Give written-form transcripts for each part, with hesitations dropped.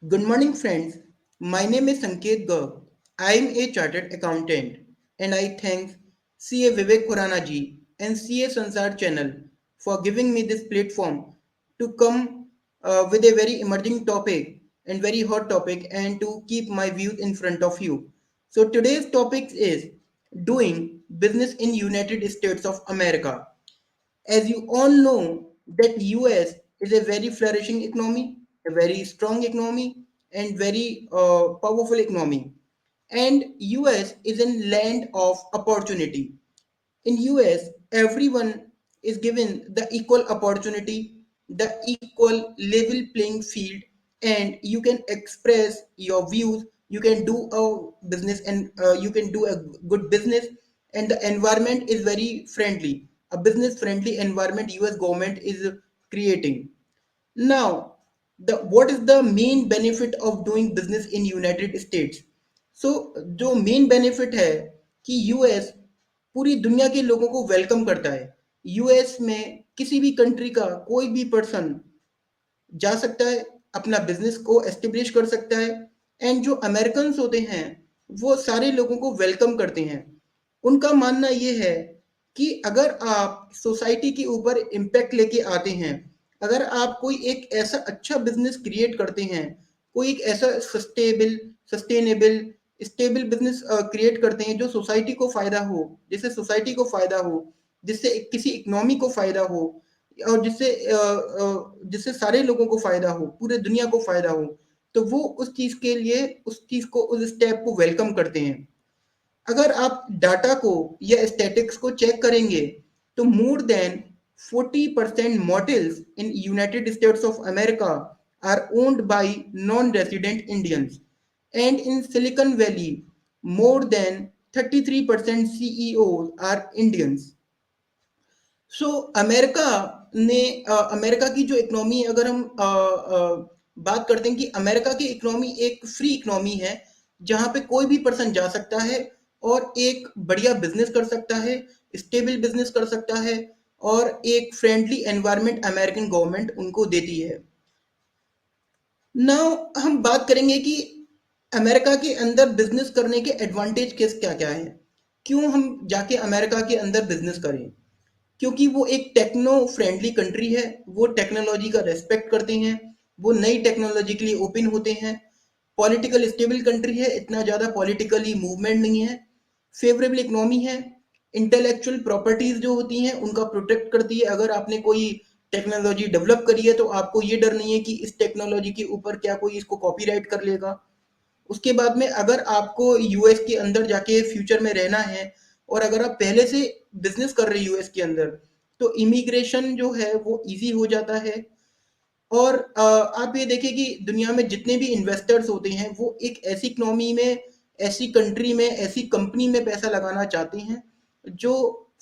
Good morning, friends. My name is Sanket Garg. I am a chartered accountant, and I thank CA Vivek Khurana ji and CA Sansar channel for giving me this platform to come with a very emerging topic and very hot topic and to keep my views in front of you. So today's topic is doing business in United States of America. As you all know, that US is a very flourishing economy, a very strong economy, and very powerful economy. And US is a land of opportunity. In US, everyone is given the equal opportunity, the equal level playing field, and you can express your views. You can do a business, and you can do a good business, and the environment is very friendly. A business friendly environment US government is creating. Now, the what is the main benefit of doing business in United States? So जो main benefit है कि US पूरी दुनिया के लोगों को welcome करता है। यूएस में किसी भी कंट्री का कोई भी पर्सन जा सकता है, अपना बिजनेस को एस्टेब्लिश कर सकता है। एंड जो अमेरिकन होते हैं वो सारे लोगों को वेलकम करते हैं। उनका मानना ये है कि अगर आप सोसाइटी के ऊपर इम्पैक्ट लेके आते हैं, अगर आप कोई एक ऐसा अच्छा बिजनेस क्रिएट करते हैं, कोई एक ऐसा सस्टेनेबल स्टेबल बिजनेस क्रिएट करते हैं जो सोसाइटी को फायदा हो, जिससे सोसाइटी को फायदा हो, जिससे किसी इकोनॉमी को फायदा हो, और जिससे सारे लोगों को फायदा हो, पूरे दुनिया को फायदा हो, तो वो उस चीज के लिए उस चीज को उस स्टेप को वेलकम करते हैं। अगर आप डाटा को या स्टैटिक्स को चेक करेंगे तो more than 40% motels in United States of America are owned by non-resident Indians, and in Silicon Valley more than 33% CEOs are Indians. So America ने अमेरिका की जो इकोनॉमी, अगर हम बात करते हैं कि अमेरिका की इकोनॉमी एक फ्री इकोनॉमी है, जहां पे कोई भी पर्सन जा सकता है और एक बढ़िया बिजनेस कर सकता है, स्टेबल बिजनेस कर सकता है, और एक फ्रेंडली एनवायरनमेंट अमेरिकन गवर्नमेंट उनको देती है। नाउ हम बात करेंगे कि अमेरिका के अंदर बिजनेस करने के एडवांटेज किस क्या क्या है, क्यों हम जाके अमेरिका के अंदर बिजनेस करें। क्योंकि वो एक टेक्नो फ्रेंडली कंट्री है, वो टेक्नोलॉजी का रेस्पेक्ट करते हैं, वो नई टेक्नोलॉजी के लिए ओपन होते हैं। पॉलिटिकल स्टेबल कंट्री है, इतना ज़्यादा पॉलिटिकली मूवमेंट नहीं है। फेवरेबल इकोनॉमी है। इंटेलेक्चुअल प्रॉपर्टीज जो होती हैं उनका प्रोटेक्ट करती है। अगर आपने कोई टेक्नोलॉजी डेवलप करी है तो आपको ये डर नहीं है कि इस टेक्नोलॉजी के ऊपर क्या कोई इसको कॉपीराइट कर लेगा। उसके बाद में अगर आपको यूएस के अंदर जाके फ्यूचर में रहना है, और अगर आप पहले से बिजनेस कर रहे हैं यूएस के अंदर, तो इमिग्रेशन जो है वो इजी हो जाता है। और आप ये देखिए कि दुनिया में जितने भी इन्वेस्टर्स होते हैं वो एक ऐसी इकोनॉमी में, ऐसी कंट्री में, ऐसी कंपनी में पैसा लगाना चाहते हैं जो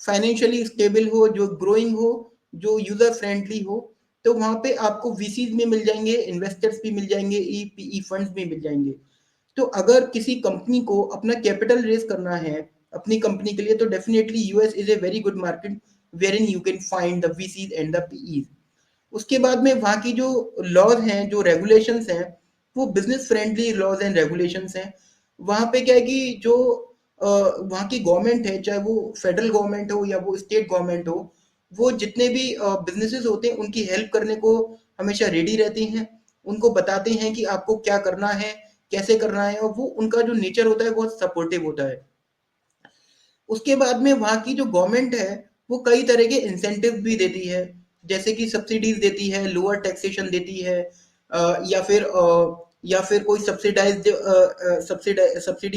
फाइनेंशियली स्टेबल हो, जो ग्रोइंग हो, जो यूजर फ्रेंडली हो। तो वहां पे आपको वीसीज भी मिल जाएंगे, इन्वेस्टर्स भी मिल जाएंगे, ईपीई फंड्स भी मिल जाएंगे। तो अगर किसी कंपनी को अपना कैपिटल रेज करना है अपनी कंपनी के लिए, तो definitely US is a very good market where in you can find the VCs and the PEs. उसके बाद में वहाँ की जो लॉज हैं, जो रेगुलेशंस हैं, वो business friendly laws and regulations हैं। वहाँ पे क्या है कि जो वहाँ की गवर्नमेंट है, चाहे वो फेडरल गवर्नमेंट हो या वो स्टेट गवर्नमेंट हो, वो जितने भी बिजनेसेस होते हैं उनकी हेल्प करने को हमेशा रेडी रहते हैं। उनको बताते हैं कि आपको क्या करना है, कैसे करना है, और वो उनका जो नेचर होता है बहुत सपोर्टिव होता है। उसके बाद में वहाँ की जो गवर्नमेंट है वो कई तरह के इंसेंटिव भी देती है, जैसे कि सब्सिडीज देती है, लोअर टैक्सेशन देती है, या फिर कोई सब्सिडी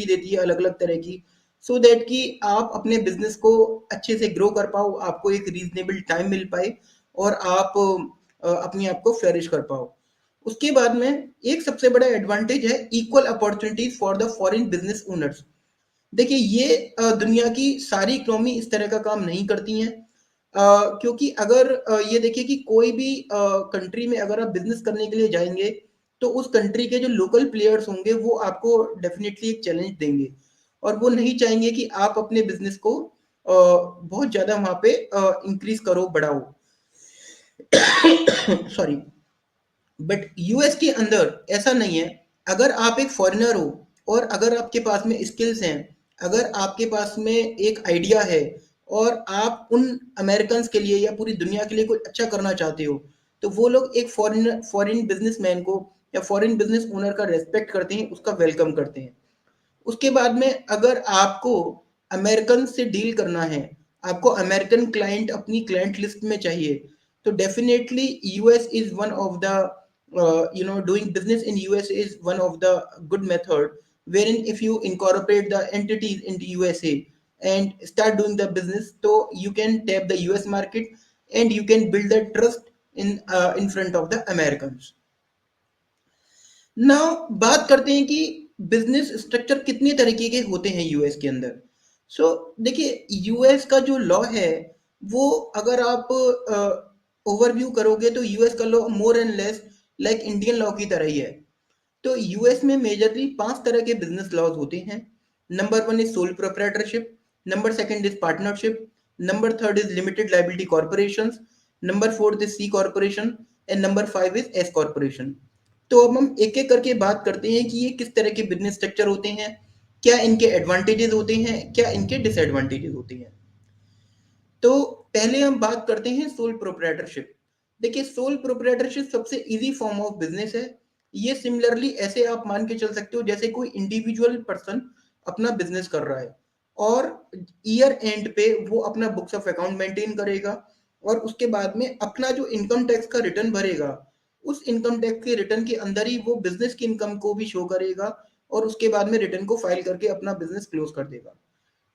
देती है अलग अलग तरह की, सो दैट कि आप अपने बिजनेस को अच्छे से ग्रो कर पाओ, आपको एक रीजनेबल टाइम मिल पाए, और आप अपने आप को फ्लरिश कर पाओ। उसके बाद में एक सबसे बड़ा एडवांटेज है equal opportunities for the foreign business owners. देखिए ये दुनिया की सारी इकोनॉमी इस तरह का काम नहीं करती हैं। क्योंकि अगर ये देखिए कि कोई भी कंट्री में अगर आप बिजनेस करने के लिए जाएंगे, तो उस कंट्री के जो लोकल प्लेयर्स होंगे वो आपको डेफिनेटली एक चैलेंज देंगे, और वो नहीं चाहेंगे कि आप अपने बिजनेस को बहुत ज़्यादा वहाँ पे इंक्रीज करो, बढ़ाओ। सॉरी। बट यूएस के अंदर ऐसा नहीं है। अगर आप एक फॉरेनर हो और अगर आपके पास में स्किल्स हैं, अगर आपके पास में एक आइडिया है और आप उन अमेरिकन के लिए या पूरी दुनिया के लिए कुछ अच्छा करना चाहते हो, तो वो लोग एक फॉरेन बिजनेसमैन को या फॉरेन बिजनेस ओनर का रेस्पेक्ट करते हैं, उसका वेलकम करते हैं। उसके बाद में अगर आपको अमेरिकन से डील करना है, आपको अमेरिकन क्लाइंट अपनी क्लाइंट लिस्ट में चाहिए, तो definitely US is one of the doing business in US is one of the good method, wherein if you incorporate the entities in the USA and start doing the business, so you can tap the US market and you can build the trust in front of the Americans. Now बात करते हैं कि business structure कितने तरीके के होते हैं US के अंदर। देखिए, यूएस का जो लॉ है, वो अगर आप ओवरव्यू करोगे तो यूएस का law more and less like Indian law की तरह ही है। तो यूएस में मेजरली 5 तरह के बिजनेस लॉज होते हैं। Number 1 is sole proprietorship, number second is partnership, number third is limited liability corporations, number fourth is C corporation and number 5 is S corporation. तो अब हम एक एक करके बात करते हैं कि ये किस तरह के बिजनेस स्ट्रक्चर होते हैं, क्या इनके एडवांटेजेस होते हैं, क्या इनके डिसएडवांटेजेस होते हैं। तो पहले हम बात करते हैं सोल प्रोप्राइटरशिप। देखिए, सोल प्रोप्राइटरशिप सबसे इजी फॉर्म ऑफ बिजनेस है। ये सिमिलरली ऐसे आप मान के चल सकते हो जैसे कोई इंडिविजुअल पर्सन अपना बिजनेस कर रहा है और ईयर एंड पे वो अपना बुक्स ऑफ अकाउंट मेंटेन करेगा और उसके बाद में अपना जो इनकम टैक्स का रिटर्न भरेगा, उस इनकम टैक्स के रिटर्न के अंदर ही वो बिजनेस की इनकम को भी शो करेगा और उसके बाद में रिटर्न को फाइल करके अपना बिजनेस क्लोज कर देगा।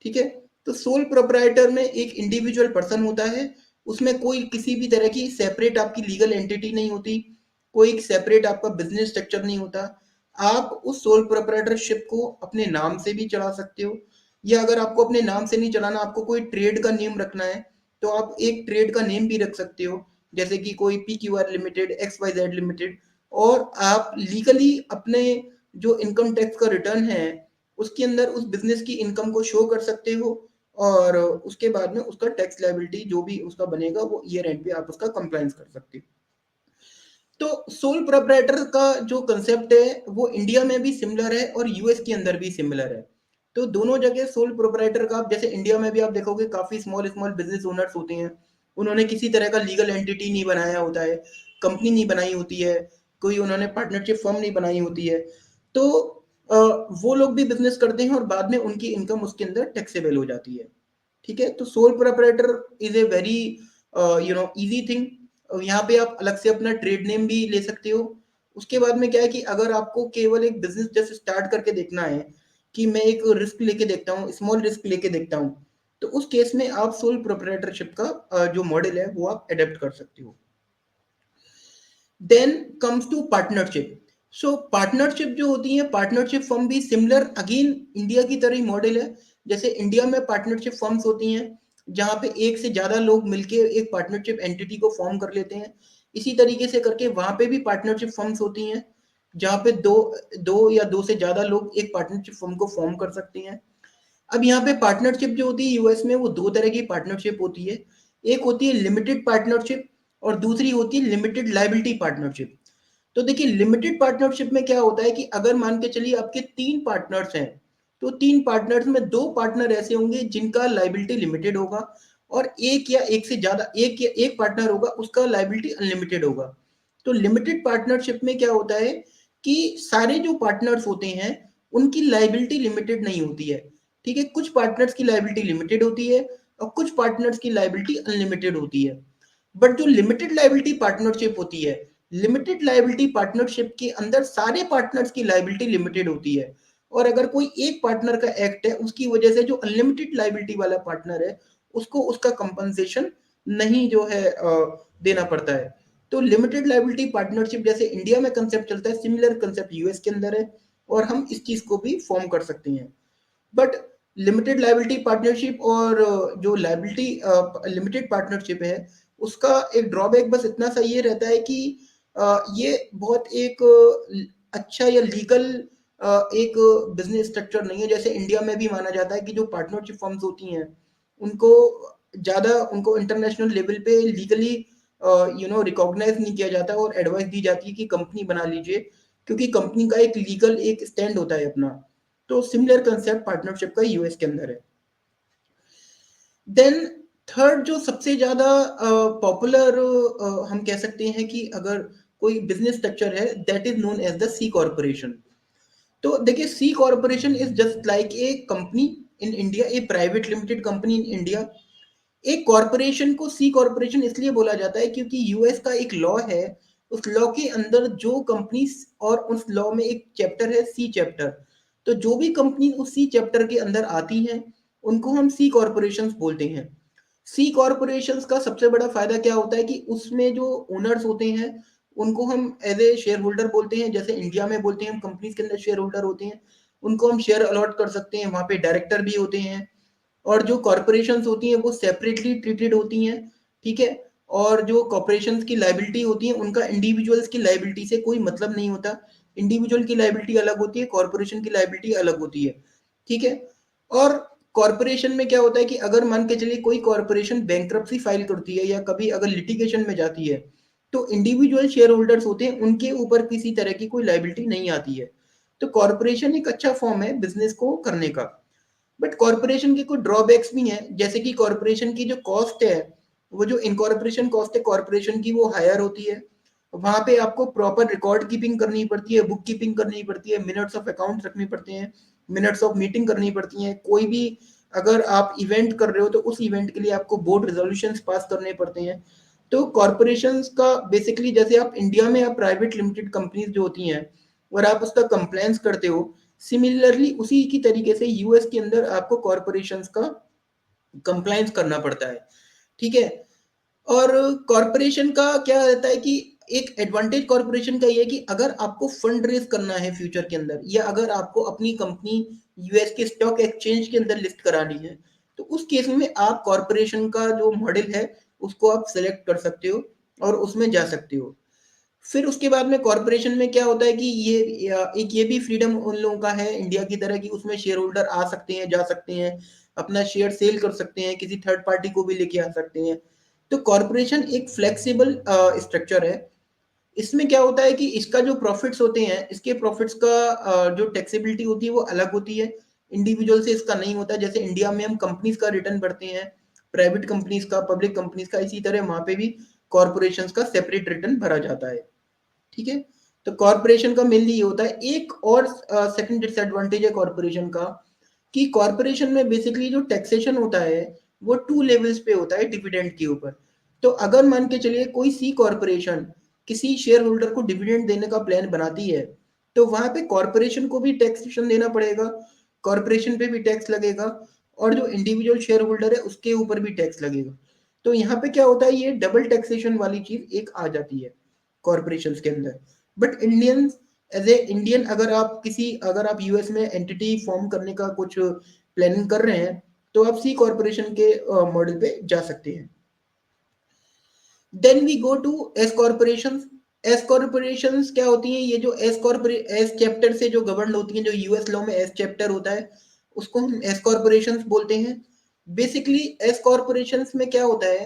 ठीक है। तो सोल प्रोप्राइटर में एक इंडिविजुअल पर्सन होता है, उसमें कोई किसी भी तरह की सेपरेट आपकी लीगल एंटिटी नहीं होती, कोई सेपरेट आपका बिजनेस स्ट्रक्चर नहीं होता। आप उस सोल प्रोप्राइटरशिप को अपने नाम से भी चला सकते हो, या अगर आपको अपने नाम से नहीं चलाना, आपको कोई ट्रेड का नेम रखना है, तो आप एक ट्रेड का नेम भी रख सकते हो, जैसे कि कोई P Q R limited, X Y Z limited. और आप लीगली अपने जो इनकम टैक्स का रिटर्न है उसके अंदर उस बिजनेस की इनकम को शो कर सकते हो और उसके बाद में उसका टैक्स लायबिलिटी जो भी उसका बनेगा वो ईयर एंड पे आप उसका कंप्लायंस कर सकते हो। तो सोल प्रोप्राइटर का जो कंसेप्ट है वो इंडिया में भी सिमिलर है और यूएस के अंदर भी सिमिलर है। तो दोनों जगह सोल प्रोप्राइटर का, आप जैसे इंडिया में भी आप देखोगे काफी स्मॉल स्मॉल बिजनेस ओनर्स होते हैं, उन्होंने किसी तरह का लीगल एंटिटी नहीं बनाया होता है, कंपनी नहीं बनाई होती है, कोई उन्होंने पार्टनरशिप फर्म नहीं बनाई होती है। तो वो लोग भी बिजनेस करते हैं और बाद में उनकी इनकम उसके अंदर टैक्सेबल हो जाती है। ठीक है। तो sole proprietor is a very easy thing. यहाँ पे आप अलग से अपना ट्रेड नेम भी ले सकते हो। उसके बाद में क्या है कि अगर आपको केवल एक बिजनेस जैसे स्टार्ट करके देखना है कि मैं एक रिस्क लेके देखता हूँ, स्मॉल रिस्क लेके देखता हूँ, तो उस केस में आप सोल प्रोप्राइटरशिप का जो मॉडल है वो आप अडेप्ट कर सकते हो। Then comes to partnership. So partnership जो होती है, पार्टनरशिप फर्म भी सिमिलर अगेन इंडिया की तरह ही मॉडल है। जैसे इंडिया में पार्टनरशिप फर्म्स होती हैं जहाँ पे एक से ज्यादा लोग मिलके एक पार्टनरशिप एंटिटी को फॉर्म कर लेते हैं, इसी तरीके से करके वहां पे भी पार्टनरशिप फर्म्स होती हैं जहाँ पे दो दो या दो से ज्यादा लोग एक पार्टनरशिप फर्म को फॉर्म कर सकते हैं। अब यहाँ पे पार्टनरशिप जो होती है यूएस में, वो दो तरह की पार्टनरशिप होती है। एक होती है लिमिटेड पार्टनरशिप और दूसरी होती है लिमिटेड लायबिलिटी पार्टनरशिप। तो देखिए, लिमिटेड पार्टनरशिप में क्या होता है कि अगर मान के चलिए आपके 3 पार्टनर्स हैं, तो 3 पार्टनर्स में 2 पार्टनर ऐसे होंगे जिनका लायबिलिटी लिमिटेड होगा और एक या एक से ज्यादा एक या एक पार्टनर होगा उसका लायबिलिटी अनलिमिटेड होगा। तो लिमिटेड पार्टनरशिप में क्या होता है कि सारे जो पार्टनर्स होते हैं उनकी लायबिलिटी लिमिटेड नहीं होती है। ठीक है। कुछ पार्टनर्स की लायबिलिटी लिमिटेड होती है और कुछ पार्टनर्स की लायबिलिटी अनलिमिटेड होती है। बट जो लिमिटेड लायबिलिटी पार्टनरशिप होती है, लिमिटेड लायबिलिटी पार्टनरशिप के अंदर सारे पार्टनर्स की लायबिलिटी लिमिटेड होती है और अगर कोई एक पार्टनर का एक्ट है उसकी वजह से जो अनलिमिटेड लायबिलिटी वाला पार्टनर है उसको उसका कंपनसेशन नहीं जो है देना पड़ता है। तो लिमिटेड लायबिलिटी पार्टनरशिप जैसे इंडिया में कंसेप्ट चलता है, सिमिलर कंसेप्ट यूएस के अंदर है और हम इस चीज को भी फॉर्म कर सकते हैं। बट लिमिटेड लायबिलिटी पार्टनरशिप और जो लायबिलिटी लिमिटेड पार्टनरशिप है उसका एक ड्रॉबैक बस इतना सा ये रहता है कि ये बहुत एक अच्छा या लीगल एक बिजनेस स्ट्रक्चर नहीं है। जैसे इंडिया में भी माना जाता है कि जो पार्टनरशिप फर्म्स होती हैं उनको ज्यादा, उनको इंटरनेशनल लेवल पे लीगली रिकॉग्नाइज नहीं किया जाता और एडवाइस दी जाती है कि कंपनी बना लीजिए, क्योंकि कंपनी का एक लीगल एक स्टैंड होता है अपना। तो सिमिलर कंसेप्ट पार्टनरशिप का यूएस के अंदर है। देन थर्ड जो सबसे ज़्यादा पॉपुलर हम कह सकते हैं कि अगर कोई बिजनेस स्ट्रक्चर है, that is known as the C corporation. तो देखिए, C corporation is just like a company in India, a private limited company in India. एक कॉरपोरेशन को सी कॉरपोरेशन इसलिए बोला जाता है क्योंकि यूएस का एक लॉ है, उस लॉ के अंदर जो कंपनी, और उस लॉ में एक चैप्टर है सी चैप्टर, तो जो भी कंपनी उस सी चैप्टर के अंदर आती हैं उनको हम सी कॉरपोरेशन बोलते हैं। सी कॉरपोरेशन का सबसे बड़ा फायदा क्या होता है कि उसमें जो ओनर्स होते हैं उनको हम एज ए शेयर होल्डर बोलते हैं, जैसे इंडिया में बोलते हैं हम कंपनीज के अंदर शेयर होल्डर होते हैं, उनको हम शेयर अलॉट कर सकते हैं, वहां पे डायरेक्टर भी होते हैं। और जो कॉरपोरेशंस होती हैं वो सेपरेटली ट्रीटेड होती हैं, ठीक है। और जो कॉरपोरेशंस की लाइबिलिटी होती है उनका इंडिविजुअल्स की लाइबिलिटी से कोई मतलब नहीं होता। इंडिविजुअल की लाइबिलिटी अलग होती है, कॉरपोरेशन की लाइबिलिटी अलग होती है, ठीक है। और कॉरपोरेशन में क्या होता है कि अगर मान के चलिए कोई कॉरपोरेशन बैंक्रप्सी फाइल करती है या कभी अगर लिटिगेशन में जाती है, तो इंडिविजुअल शेयर होल्डर्स होते हैं उनके ऊपर किसी तरह की कोई लाइबिलिटी नहीं आती है। तो कॉरपोरेशन एक अच्छा फॉर्म है बिजनेस को करने का। बट कॉरपोरेशन के कुछ ड्रॉबैक्स भी हैं, जैसे कि कॉरपोरेशन की जो कॉस्ट है, वो जो इनकॉर्पोरेशन कॉस्ट है कॉरपोरेशन की, वो हायर होती है। वहां पे आपको प्रॉपर रिकॉर्ड कीपिंग करनी पड़ती है, बुक कीपिंग करनी पड़ती है, मिनट्स ऑफ अकाउंट रखने पड़ते हैं, मिनट्स ऑफ मीटिंग करनी पड़ती हैं। कोई भी अगर आप इवेंट कर रहे हो तो उस इवेंट के लिए आपको बोर्ड रेजोल्यूशंस पास करने पड़ते हैं। तो कॉरपोरेशंस का बेसिकली, जैसे आप इंडिया में आप प्राइवेट लिमिटेड कंपनीज जो होती हैं और आप उसका कंप्लायंस करते हो, सिमिलरली उसी की तरीके से यूएस के अंदर आपको कॉरपोरेशंस का कंप्लायंस करना पड़ता है, ठीक है। और कॉरपोरेशन का क्या रहता है कि एक एडवांटेज कॉरपोरेशन का ये है कि अगर आपको फंड रेज करना है फ्यूचर के अंदर, या अगर आपको अपनी कंपनी यूएस के स्टॉक एक्सचेंज के अंदर लिस्ट करानी है, तो उस केस में आप कॉरपोरेशन का जो मॉडल है उसको आप सेलेक्ट कर सकते हो और उसमें जा सकते हो। फिर उसके बाद में कॉरपोरेशन में क्या होता है कि एक ये भी फ्रीडम उन लोगों का है इंडिया की तरह कि उसमें शेयर होल्डर आ सकते हैं, जा सकते हैं, अपना शेयर सेल कर सकते हैं, किसी थर्ड पार्टी को भी लेके आ सकते हैं। तो कॉरपोरेशन एक फ्लेक्सिबल स्ट्रक्चर है। इसमें क्या होता है कि इसका जो प्रॉफिट्स होते हैं, इसके प्रॉफिट्स का जो टैक्सेबिलिटी होती है वो अलग होती है, इंडिविजुअल से इसका नहीं होता। जैसे इंडिया में हम कंपनीज का रिटर्न भरते हैं, प्राइवेट कंपनीज का, पब्लिक कंपनीज का, इसी तरह वहां पे भी कॉरपोरेशन का सेपरेट रिटर्न भरा जाता है, ठीक है। तो कॉरपोरेशन का मेनली ये होता है। एक और सेकंड डिसएडवांटेज है कॉरपोरेशन का कि कॉरपोरेशन में बेसिकली जो टैक्सेशन होता है वो टू लेवल्स पे होता है डिविडेंड के ऊपर। तो अगर मान के चलिए कोई सी कॉरपोरेशन किसी शेयर होल्डर को डिविडेंड देने का प्लान बनाती है, तो वहां पे कॉरपोरेशन को भी टैक्सेशन देना पड़ेगा, कॉरपोरेशन पे भी टैक्स लगेगा, और जो इंडिविजुअल शेयर होल्डर है उसके ऊपर भी टैक्स लगेगा। तो यहाँ पे क्या होता है, ये डबल टैक्सेशन वाली चीज एक आ जाती है कॉरपोरेशन के अंदर। But Indian, as a Indian, अगर आप यूएस में एंटिटी फॉर्म करने का कुछ प्लानिंग कर रहे हैं, तो आप सी कॉरपोरेशन के मॉडल पे जा सकते हैं। Then we go to S corporation. S corporation क्या होती हैं? ये जो एस चैप्टर से जो गवर्न होती हैं, जो यूएस लॉ में एस चैप्टर होता है, उसको हम एस कॉरपोरेशन बोलते हैं। बेसिकली एस कॉरपोरेशन में क्या होता है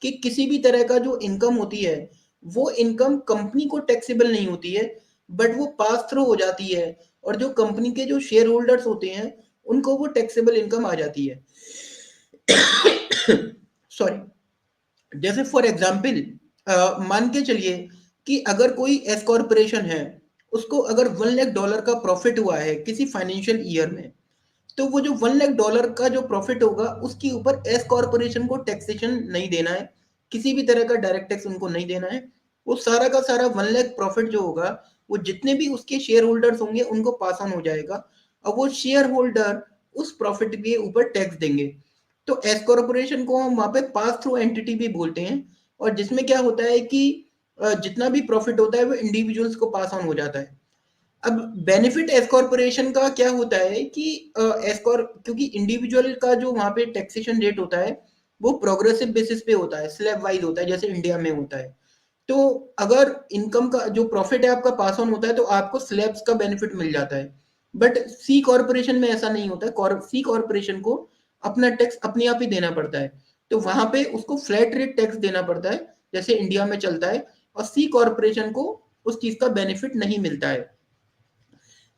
कि किसी भी तरह का जो इनकम होती है, वो इनकम कंपनी को टैक्सेबल नहीं होती है, बट वो पास थ्रू हो जाती है, और जो कंपनी के जो शेयर होल्डर्स होते हैं उनको वो टैक्सेबल इनकम आ जाती है। सॉरी। जैसे फॉर एग्जाम्पल, मान के चलिए कि अगर कोई एस कॉरपोरेशन है, उसको अगर $1 लाख का प्रॉफिट हुआ है किसी फाइनेंशियल ईयर में, तो वो जो $1 लाख का जो प्रॉफिट होगा उसके ऊपर एस कॉरपोरेशन को टैक्सेशन नहीं देना है, किसी भी तरह का डायरेक्ट टैक्स उनको नहीं देना है। वो सारा का सारा 1 लाख प्रॉफिट जो होगा, वो जितने भी उसके शेयर होल्डर्स होंगे उनको पास ऑन हो जाएगा, और वो शेयर होल्डर उस प्रॉफिट के ऊपर टैक्स देंगे। तो एस कॉरपोरेशन को हम वहां पे पास थ्रू एंटिटी भी बोलते हैं, और जिसमें क्या होता है कि जितना भी प्रॉफिट होता है वो इंडिविजुअल्स को पास ऑन हो जाता है। अब बेनिफिट एस कॉरपोरेशन का क्या होता है कि क्योंकि इंडिविजुअल का जो वहां पे टैक्सेशन रेट होता है वो प्रोग्रेसिव बेसिस पे होता है, स्लैब वाइज होता है, जैसे इंडिया में होता है। तो अगर इनकम का जो प्रॉफिट है आपका पास ऑन होता है तो आपको स्लैब्स का बेनिफिट मिल जाता है। बट सी कॉरपोरेशन में ऐसा नहीं होता है, सी कॉरपोरेशन को अपना टैक्स अपने आप ही देना पड़ता है। तो वहां पे उसको फ्लैट रेट टैक्स देना पड़ता है, जैसे इंडिया में चलता है, और सी कॉरपोरेशन को उस चीज का बेनिफिट नहीं मिलता है।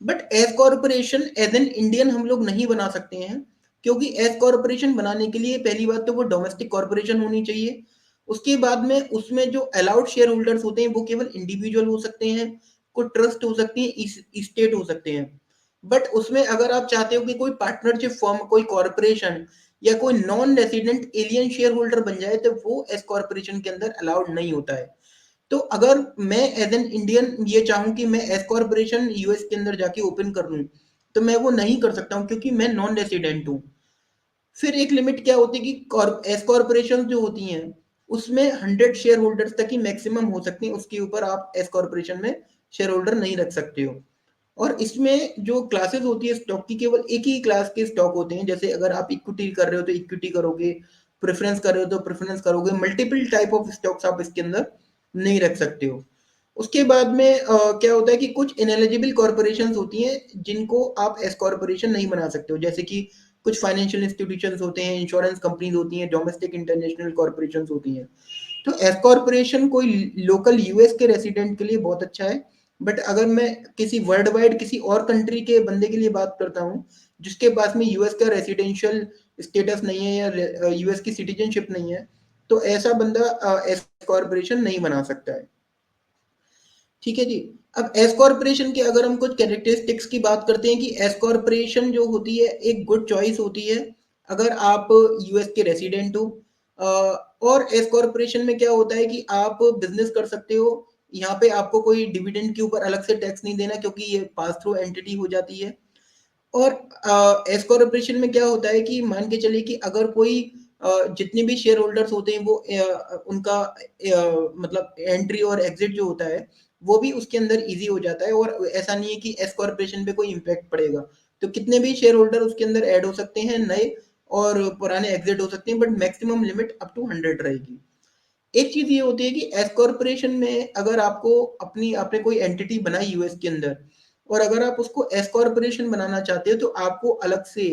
But S corporation as an Indian हम लोग नहीं बना सकते हैं, क्योंकि एस कॉरपोरेशन बनाने के लिए पहली बात तो वो डोमेस्टिक कॉरपोरेशन होनी चाहिए। उसके बाद में उसमें जो अलाउड शेयर होल्डर्स होते हैं वो केवल इंडिविजुअल हो सकते हैं, कोई ट्रस्ट हो सकती है, स्टेट हो सकते हैं। बट उसमें अगर आप चाहते हो कि कोई पार्टनरशिप फॉर्म, कोई कॉरपोरेशन या कोई non resident alien share holder बन जाए, तो वो एस कॉरपोरेशन के अंदर अलाउड नहीं होता है। तो अगर मैं एज एन इंडियन ये चाहूं कि मैं एस कॉर्पोरेशन यूएस के अंदर जाके ओपन कर लूं, तो मैं वो नहीं कर सकता हूं, क्योंकि मैं नॉन रेसिडेंट हूं। फिर एक लिमिट क्या होती है कि एस कॉर्पोरेशन जो होती हैं उसमें 100 शेयर होल्डर्स तक ही मैक्सिमम हो सकते हैं, उसके ऊपर आप एस कॉर्पोरेशन में शेयर होल्डर नहीं रख सकते हो। और इसमें जो क्लासेस होती है स्टॉक की, केवल एक ही क्लास के स्टॉक होते हैं। जैसे अगर आप इक्विटी कर रहे हो तो इक्विटी करोगे, प्रेफरेंस कर रहे हो तो प्रेफरेंस करोगे, मल्टीपल टाइप ऑफ स्टॉक्स आप इसके अंदर नहीं रख सकते हो। उसके बाद में क्या होता है कि कुछ इनएलिजिबल कॉरपोरेशन होती हैं जिनको आप एस कॉरपोरेशन नहीं बना सकते हो, जैसे कि कुछ फाइनेंशियल इंस्टीट्यूशंस होते हैं, इंश्योरेंस कंपनीज होती हैं, डोमेस्टिक इंटरनेशनल कॉरपोरेशन होती हैं। तो एस कॉरपोरेशन कोई लोकल यूएस के रेसिडेंट के लिए बहुत अच्छा है। बट अगर मैं किसी वर्ल्ड वाइड किसी और कंट्री के बंदे के लिए बात करता हूँ, जिसके पास में यूएस का रेसिडेंशियल स्टेटस नहीं है या यूएस की सिटीजनशिप नहीं है, तो ऐसा बंदा एस कॉरपोरेशन नहीं बना सकता है। ठीक है जी। अब एस कॉरपोरेशन के अगर हम कुछ कैरेक्टरिस्टिक्स की बात करते हैं कि एस कॉरपोरेशन जो होती है एक गुड चॉइस होती है अगर आप यूएस के रेसिडेंट हो। अ, और एस कॉरपोरेशन में क्या होता है कि आप बिजनेस कर सकते हो, यहाँ पे आपको कोई डिविडेंड के ऊपर अलग से टैक्स नहीं देना, क्योंकि ये पास थ्रू एंटिटी हो जाती है। और एस कॉर्पोरेशन में क्या होता है कि मान के चलिए कि अगर कोई जितने भी शेयर होल्डर्स होते हैं वो उनका मतलब एंट्री और एग्जिट जो होता है वो भी उसके अंदर इजी हो जाता है, और ऐसा नहीं है कि एस कॉर्पोरेशन पे कोई इम्पैक्ट पड़ेगा। तो कितने भी शेयर होल्डर उसके अंदर ऐड हो सकते हैं नए, और पुराने एग्जिट हो सकते हैं, but maximum limit up to 100 रहेगी। एक चीज ये होती है कि एस कॉर्पोरेशन में अगर आपको अपनी आपने कोई एंटिटी बनाई यूएस के अंदर, और अगर आप उसको एस कॉर्पोरेशन बनाना चाहते हो, तो आपको अलग से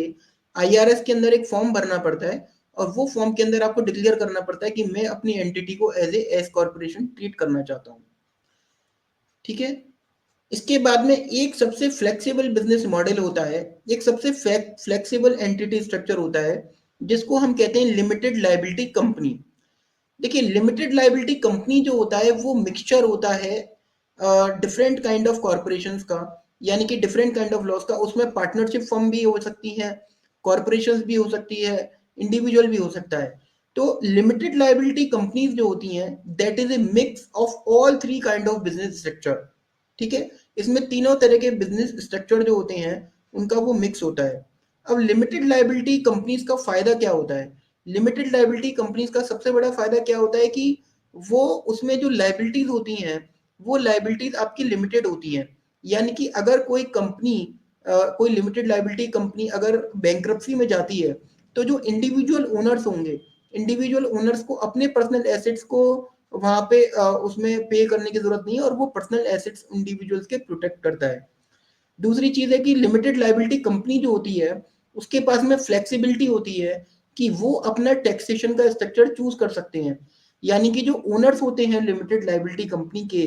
आईआरएस के अंदर एक फॉर्म भरना पड़ता है, और वो फॉर्म के अंदर आपको डिक्लेयर करना पड़ता है कि मैं अपनी एंटिटी को as a S corporation treat करना चाहता हूँ। ठीक है। इसके बाद में एक सबसे फ्लेक्सिबल बिजनेस मॉडल होता है, एक सबसे फ्लेक्सिबल एंटिटी स्ट्रक्चर होता है, जिसको हम कहते हैं लिमिटेड लाइबिलिटी कंपनी। देखिए, लिमिटेड लाइबिलिटी कंपनी जो होता है वो मिक्सचर होता है डिफरेंट काइंड ऑफ कॉरपोरेशंस का, यानी कि डिफरेंट काइंड ऑफ लॉस का। उसमें पार्टनरशिप फर्म भी हो सकती है, कॉरपोरेशंस भी हो सकती है, इंडिविजुअल भी हो सकता है। तो लिमिटेड लाइबिलिटी कंपनीज जो होती हैं that is a mix of all three kind of business structure. ठीक है। इसमें तीनों तरह के बिजनेस स्ट्रक्चर जो होते हैं उनका वो मिक्स होता है। अब लिमिटेड लाइबिलिटी कंपनीज का फायदा क्या होता है? लिमिटेड लाइबिलिटी कंपनीज का सबसे बड़ा फायदा क्या होता है कि वो उसमें जो लाइबिलिटीज होती हैं वो लाइबिलिटीज आपकी लिमिटेड होती हैं। यानी कि अगर कोई कंपनी कोई लिमिटेड लाइबिलिटी कंपनी अगर बैंक्रप्सी में जाती है, तो जो इंडिविजुअल ओनर्स होंगे, इंडिविजुअल ओनर्स को अपने पर्सनल एसेट्स को वहां पे उसमें पे करने की जरूरत नहीं है, और वो पर्सनल एसेट्स इंडिविजुअल्स के प्रोटेक्ट करता है। दूसरी चीज है कि लिमिटेड लाइबिलिटी कंपनी जो होती है उसके पास में फ्लेक्सिबिलिटी होती है कि वो अपना टैक्सेशन का स्ट्रक्चर चूज कर सकते हैं। यानी कि जो ओनर्स होते हैं लिमिटेड लाइबिलिटी कंपनी के,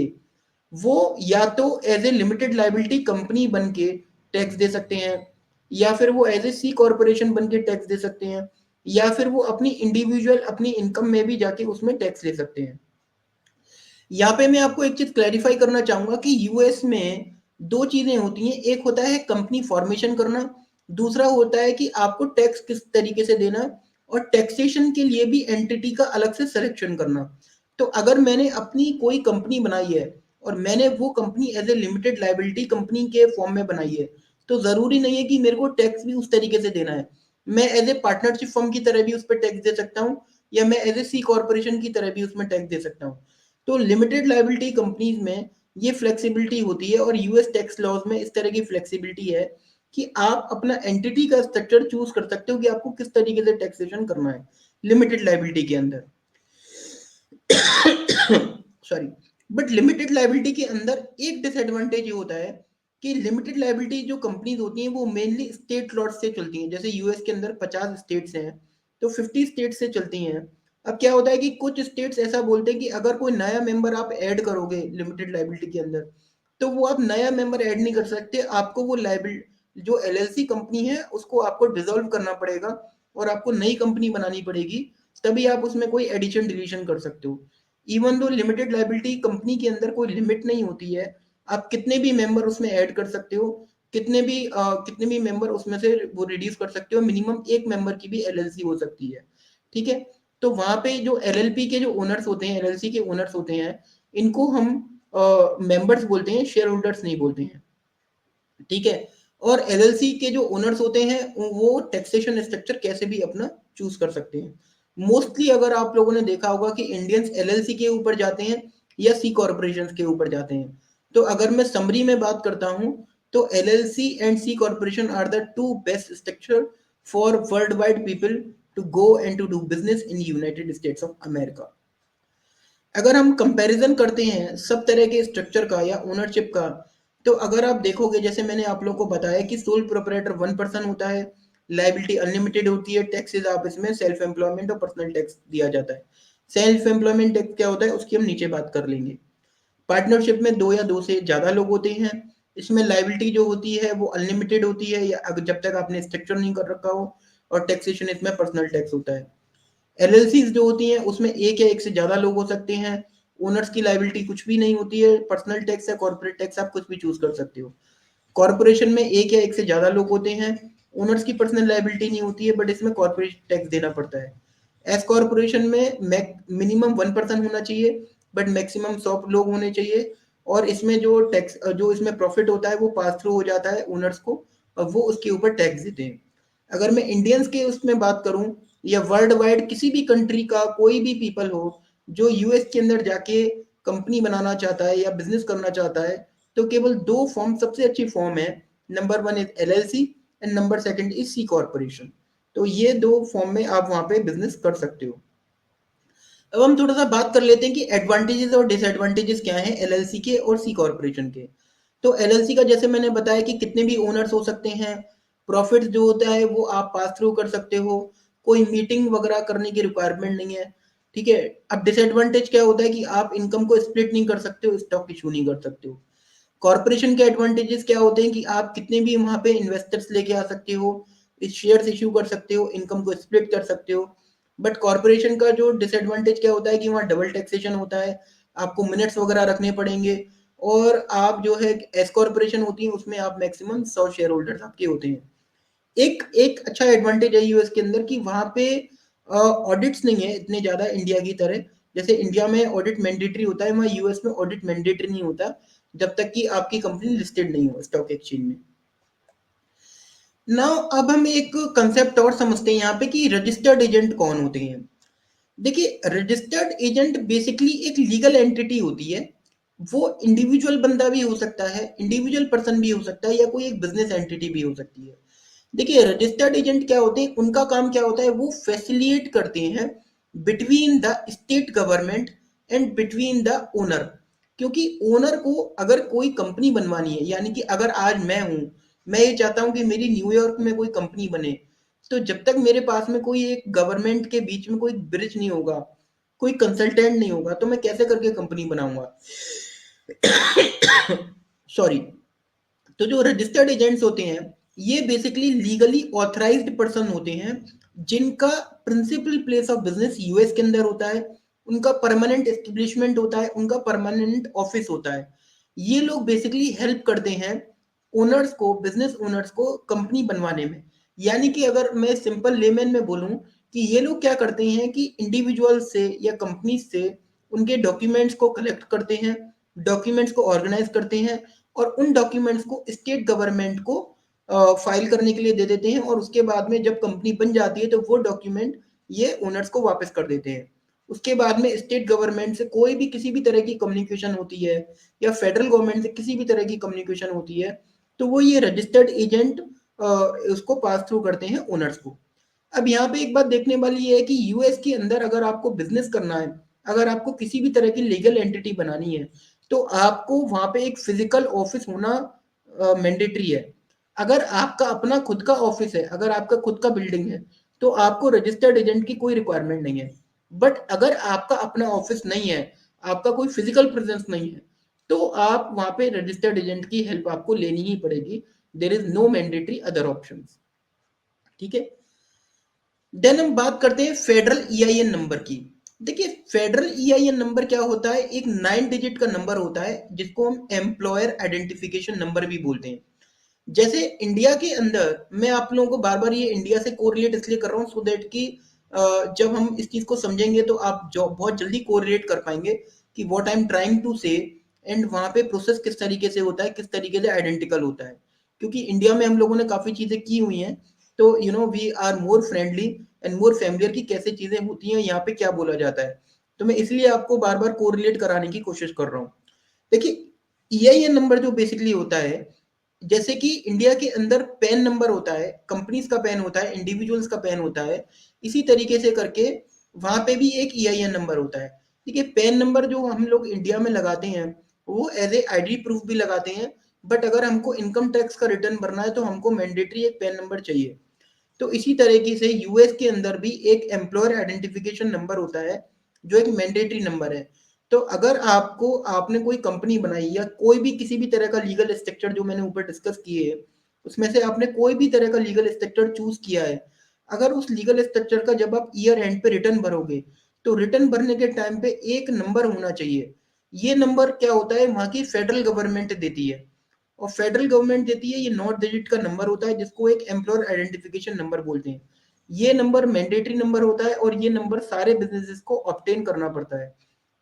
वो या तो as a limited liability company बन के टैक्स दे सकते हैं, या फिर वो एज ए सी कॉरपोरेशन बन के टैक्स दे सकते हैं, या फिर वो अपनी इंडिविजुअल अपनी इनकम में भी जाके उसमें टैक्स ले सकते हैं। यहाँ पे मैं आपको एक चीज क्लैरिफाई करना चाहूंगा कि यूएस में दो चीजें होती हैं, एक होता है कंपनी फॉर्मेशन करना, दूसरा होता है कि आपको टैक्स किस तरीके से देना, और टैक्सेशन के लिए भी एंटिटी का अलग से सिलेक्शन करना। तो अगर मैंने अपनी कोई कंपनी बनाई है और मैंने वो company as a limited liability company के फॉर्म में बनाई है, तो जरूरी नहीं है कि मेरे को टैक्स भी उस तरीके से देना है। मैं एज ए पार्टनरशिप फर्म की तरह भी उस पर टैक्स दे सकता हूँ, या मैं एज ए सी कॉर्पोरेशन की तरह भी उसमें टैक्स दे सकता हूँ। तो लिमिटेड लाइबिलिटी कंपनीज में ये फ्लेक्सिबिलिटी होती है, और यूएस टैक्स लॉज में इस तरह की फ्लेक्सिबिलिटी है कि आप अपना एंटिटी का स्ट्रक्चर चूज कर सकते हो कि आपको किस तरीके से टैक्सेशन करना है लिमिटेड लाइबिलिटी के अंदर। सॉरी। बट लिमिटेड लाइबिलिटी के अंदर एक डिसएडवांटेज ये होता है कि लिमिटेड लाइबिलिटी जो कंपनीज होती हैं वो मेनली स्टेट लॉट से चलती हैं। जैसे यूएस के अंदर 50 स्टेट्स हैं, तो 50 स्टेट से चलती हैं। अब क्या होता है कि कुछ स्टेट्स ऐसा बोलते हैं कि अगर कोई नया मेंबर आप ऐड करोगे लिमिटेड लाइबिलिटी के अंदर, तो वो आप नया मेंबर ऐड नहीं कर सकते, आपको वो लाइबिल जो एलएलसी कंपनी है उसको आपको डिसॉल्व करना पड़ेगा और आपको नई कंपनी बनानी पड़ेगी, तभी आप उसमें कोई एडिशन डिलीशन कर सकते हो। Even though limited liability company के अंदर कोई लिमिट नहीं होती है, आप कितने भी मेंबर उसमें ऐड कर सकते हो, कितने भी मेंबर उसमें से वो रिड्यूस कर सकते हो, मिनिमम एक मेंबर की भी एलएलसी हो सकती है। ठीक है, तो वहां पे जो एलएलपी के जो ओनर्स होते हैं, एलएलसी के ओनर्स होते हैं, इनको हम मेंबर्स बोलते हैं, शेयर होल्डर्स नहीं बोलते हैं। ठीक है, और एलएलसी के जो ओनर्स होते हैं वो टैक्सेशन स्ट्रक्चर कैसे भी अपना चूज कर सकते हैं। मोस्टली अगर आप लोगों ने देखा होगा कि इंडियंस एलएलसी के ऊपर जाते हैं या सी कॉर्पोरेशन के ऊपर जाते हैं। तो अगर मैं समरी में बात करता हूं, तो LLC and C corporation are the two best structure for world wide people to go and to do business in United States of America. अगर हम कंपैरिजन करते हैं सब तरह के स्ट्रक्चर का या ओनरशिप का, तो अगर आप देखोगे जैसे मैंने आप लोगों को बताया कि सोल प्रोपराइटर 1% होता है, लाइबिलिटी अनलिमिटेड होती है, टैक्सेस आप इसमें सेल्फ एम्प्लॉयमेंट और पर्सनल टैक्स दिया जाता है। सेल्फ एम्प्लॉयमेंट टैक्स क्या होता है उसकी हम नीचे बात कर लेंगे। पार्टनरशिप में दो या दो से ज्यादा लोग होते हैं, इसमें लाइबिलिटी जो होती है वो अनलिमिटेड होती है या अगर जब तक आपने स्ट्रक्चर नहीं कर रखा हो, और टैक्सेशन इसमें पर्सनल टैक्स होता है। एलएलसीज जो होती हैं उसमें एक या एक से ज्यादा लोग हो सकते हैं, ओनर्स की लाइबिलिटी कुछ भी नहीं होती है, पर्सनल टैक्स या कॉर्पोरेट टैक्स आप कुछ भी चूज कर सकते हो। कॉर्पोरेशन में एक या एक से ज्यादा लोग होते हैं, ओनर्स की पर्सनल लाइबिलिटी नहीं होती है, बट इसमें कॉर्पोरेट टैक्स देना पड़ता है। एस कॉर्पोरेशन में मिनिमम 1% होना चाहिए, बट मैक्सिमम 100 लोग होने चाहिए, और इसमें जो टैक्स जो इसमें प्रॉफिट होता है वो पास थ्रू हो जाता है ओनर्स को, और वो उसके ऊपर टैक्स देते हैं। अगर मैं इंडियंस के उसमें बात करूं, या वर्ल्ड वाइड किसी भी कंट्री का कोई भी पीपल हो जो यूएस के अंदर जाके कंपनी बनाना चाहता है या बिजनेस करना चाहता है, तो केवल दो फॉर्म सबसे अच्छी फॉर्म है। Number one is LLC and number second is C corporation. तो ये दो फॉर्म में आप वहां पे बिजनेस कर सकते हो। अब हम थोड़ा सा बात कर लेते हैं कि एडवांटेजेस और डिसएडवांटेजेस क्या हैं एलएलसी के और सी कॉर्पोरेशन के। तो एलएलसी का जैसे मैंने बताया कि कितने भी ओनर्स हो सकते हैं, प्रॉफिट जो होता है वो आप पास थ्रू कर सकते हो, कोई मीटिंग वगैरह करने की रिक्वायरमेंट नहीं है। ठीक है, अब डिसएडवांटेज क्या होता है कि आप इनकम को स्प्लिट नहीं कर सकते हो, स्टॉक इशू नहीं कर सकते हो। कॉर्पोरेशन के एडवांटेजेस क्या होते हैं कि आप कितने भी वहां पे इन्वेस्टर्स लेके आ सकते हो, इस शेयर्स इश्यू कर सकते हो, इनकम को स्प्लिट कर सकते हो। बट कॉर्पोरेशन का जो डिसएडवांटेज क्या होता है कि वहाँ डबल टैक्सेशन होता है, आपको मिनट्स वगैरह रखने पड़ेंगे, और आप जो है एस कॉर्पोरेशन होती है उसमें आप मैक्सिमम 100 शेयर होल्डर्स आपके होते हैं। एक एक अच्छा एडवांटेज है यूएस के अंदर कि वहां पे ऑडिट्स नहीं है इतने ज्यादा इंडिया की तरह। जैसे इंडिया में ऑडिट मैंडेटरी होता है, वहाँ यूएस में ऑडिट मैंडेटरी नहीं होता जब तक कि आपकी कंपनी लिस्टेड नहीं हो स्टॉक एक्सचेंज में। नाउ अब हम एक कंसेप्ट और समझते हैं यहाँ पे कि रजिस्टर्ड एजेंट कौन होते हैं। देखिए, रजिस्टर्ड एजेंट बेसिकली एक लीगल एंटिटी होती है। वो इंडिविजुअल बंदा भी हो सकता है, इंडिविजुअल पर्सन भी हो सकता है, या कोई एक बिजनेस एंटिटी भी हो सकती है। देखिए, रजिस्टर्ड एजेंट क्या होते हैं, उनका काम क्या होता है, वो फैसिलिटेट करते हैं between the state government and between the owner. क्योंकि ओनर को अगर कोई कंपनी बनवानी है, यानी कि अगर आज मैं हूं, मैं ये चाहता हूं कि मेरी न्यूयॉर्क में कोई कंपनी बने, तो जब तक मेरे पास में कोई एक गवर्नमेंट के बीच में कोई ब्रिज नहीं होगा, कोई कंसल्टेंट नहीं होगा, तो मैं कैसे करके कंपनी बनाऊंगा। सॉरी। तो जो रजिस्टर्ड एजेंट्स होते हैं, ये बेसिकली लीगली ऑथराइज्ड पर्सन होते हैं, जिनका principal place of business US के अंदर होता है, उनका परमानेंट एस्टेब्लिशमेंट होता है, उनका परमानेंट ऑफिस होता है। ये लोग बेसिकली हेल्प करते हैं ओनर्स को, बिजनेस ओनर्स को कंपनी बनवाने में। यानी कि अगर मैं सिंपल लेमैन में बोलूं, कि ये लोग क्या करते हैं कि इंडिविजुअल से या कंपनी से उनके डॉक्यूमेंट्स को कलेक्ट करते हैं, डॉक्यूमेंट्स को ऑर्गेनाइज करते हैं, और उन डॉक्यूमेंट्स को स्टेट गवर्नमेंट को फाइल करने के लिए दे देते हैं, और उसके बाद में जब कंपनी बन जाती है तो वो डॉक्यूमेंट ये ओनर्स को वापस कर देते हैं। उसके बाद में स्टेट गवर्नमेंट से कोई भी किसी भी तरह की कम्युनिकेशन होती है, या फेडरल गवर्नमेंट से किसी भी तरह की कम्युनिकेशन होती है, तो वो ये रजिस्टर्ड एजेंट उसको पास थ्रू करते हैं ओनर्स को। अब यहाँ पे एक बात देखने वाली ये है कि यूएस के अंदर अगर आपको बिजनेस करना है, अगर आपको किसी भी तरह की लीगल एंटिटी बनानी है, तो आपको वहां पे एक फिजिकल ऑफिस होना मैंडेटरी है। अगर आपका अपना खुद का ऑफिस है, अगर आपका खुद का बिल्डिंग है, तो आपको रजिस्टर्ड एजेंट की कोई रिक्वायरमेंट नहीं है। बट अगर आपका अपना ऑफिस नहीं है, आपका कोई फिजिकल प्रेजेंस नहीं है, तो आप वहां पे रजिस्टर्ड एजेंट की हेल्प आपको लेनी ही पड़ेगी। There is no mandatory other option. ठीक है। देन हम बात करते हैं फेडरल ईआईएन नंबर की। देखिए फेडरल ईआईएन नंबर क्या होता है, एक 9 डिजिट का नंबर होता है जिसको हम एम्प्लॉयर आइडेंटिफिकेशन नंबर भी बोलते हैं। जैसे इंडिया के अंदर, मैं आप लोगों को बार बार ये इंडिया से कोरिलेट इसलिए कर रहा हूँ सो दैट कि जब हम इस चीज को समझेंगे तो आप जो बहुत जल्दी कोरिलेट कर पाएंगे कि what I am trying to say, and वहां पे प्रोसेस किस तरीके से होता है, किस तरीके से आइडेंटिकल होता है। क्योंकि इंडिया में हम लोगों ने काफी चीजें की हुई हैं, तो we are more friendly and more familiar की कैसे चीजें होती हैं, यहाँ पे क्या बोला जाता है। तो मैं इसलिए आपको बार बार कोरिलेट कराने की कोशिश कर रहा हूँ। देखिए ईआईएन नंबर जो बेसिकली होता है, जैसे कि इंडिया के अंदर पैन नंबर होता है, कंपनीज का पैन होता है, इंडिविजुअल्स का पैन होता है, इसी तरीके से करके वहां पे भी एक ईआईएन नंबर होता है। ठीक है, पैन नंबर जो हम लोग इंडिया में लगाते हैं वो एज ए आईडी प्रूफ भी लगाते हैं, बट अगर हमको इनकम टैक्स का रिटर्न भरना है तो हमको मैंडेटरी एक पैन नंबर चाहिए। तो इसी तरीके से यूएस के अंदर भी एक एम्प्लॉयर आइडेंटिफिकेशन नंबर होता है जो एक मैंडेटरी नंबर है। तो अगर आपको आपने कोई कंपनी बनाई या कोई भी किसी भी तरह का लीगल स्ट्रक्चर जो मैंने ऊपर डिस्कस किए है, उसमें से आपने कोई भी तरह का लीगल स्ट्रक्चर चूज किया है, अगर उस लीगल स्ट्रक्चर का जब आप ईयर एंड पे रिटर्न भरोगे तो रिटर्न भरने के टाइम पे एक नंबर होना चाहिए। ये नंबर क्या होता है, वहां की फेडरल गवर्नमेंट देती है, और फेडरल गवर्नमेंट देती है, ये 9 डिजिट का नंबर होता है जिसको एक एम्प्लॉयर आइडेंटिफिकेशन नंबर बोलते हैं। ये नंबर मैंडेटरी नंबर होता है और ये नंबर सारे बिजनेसेस को ऑब्टेन करना पड़ता है।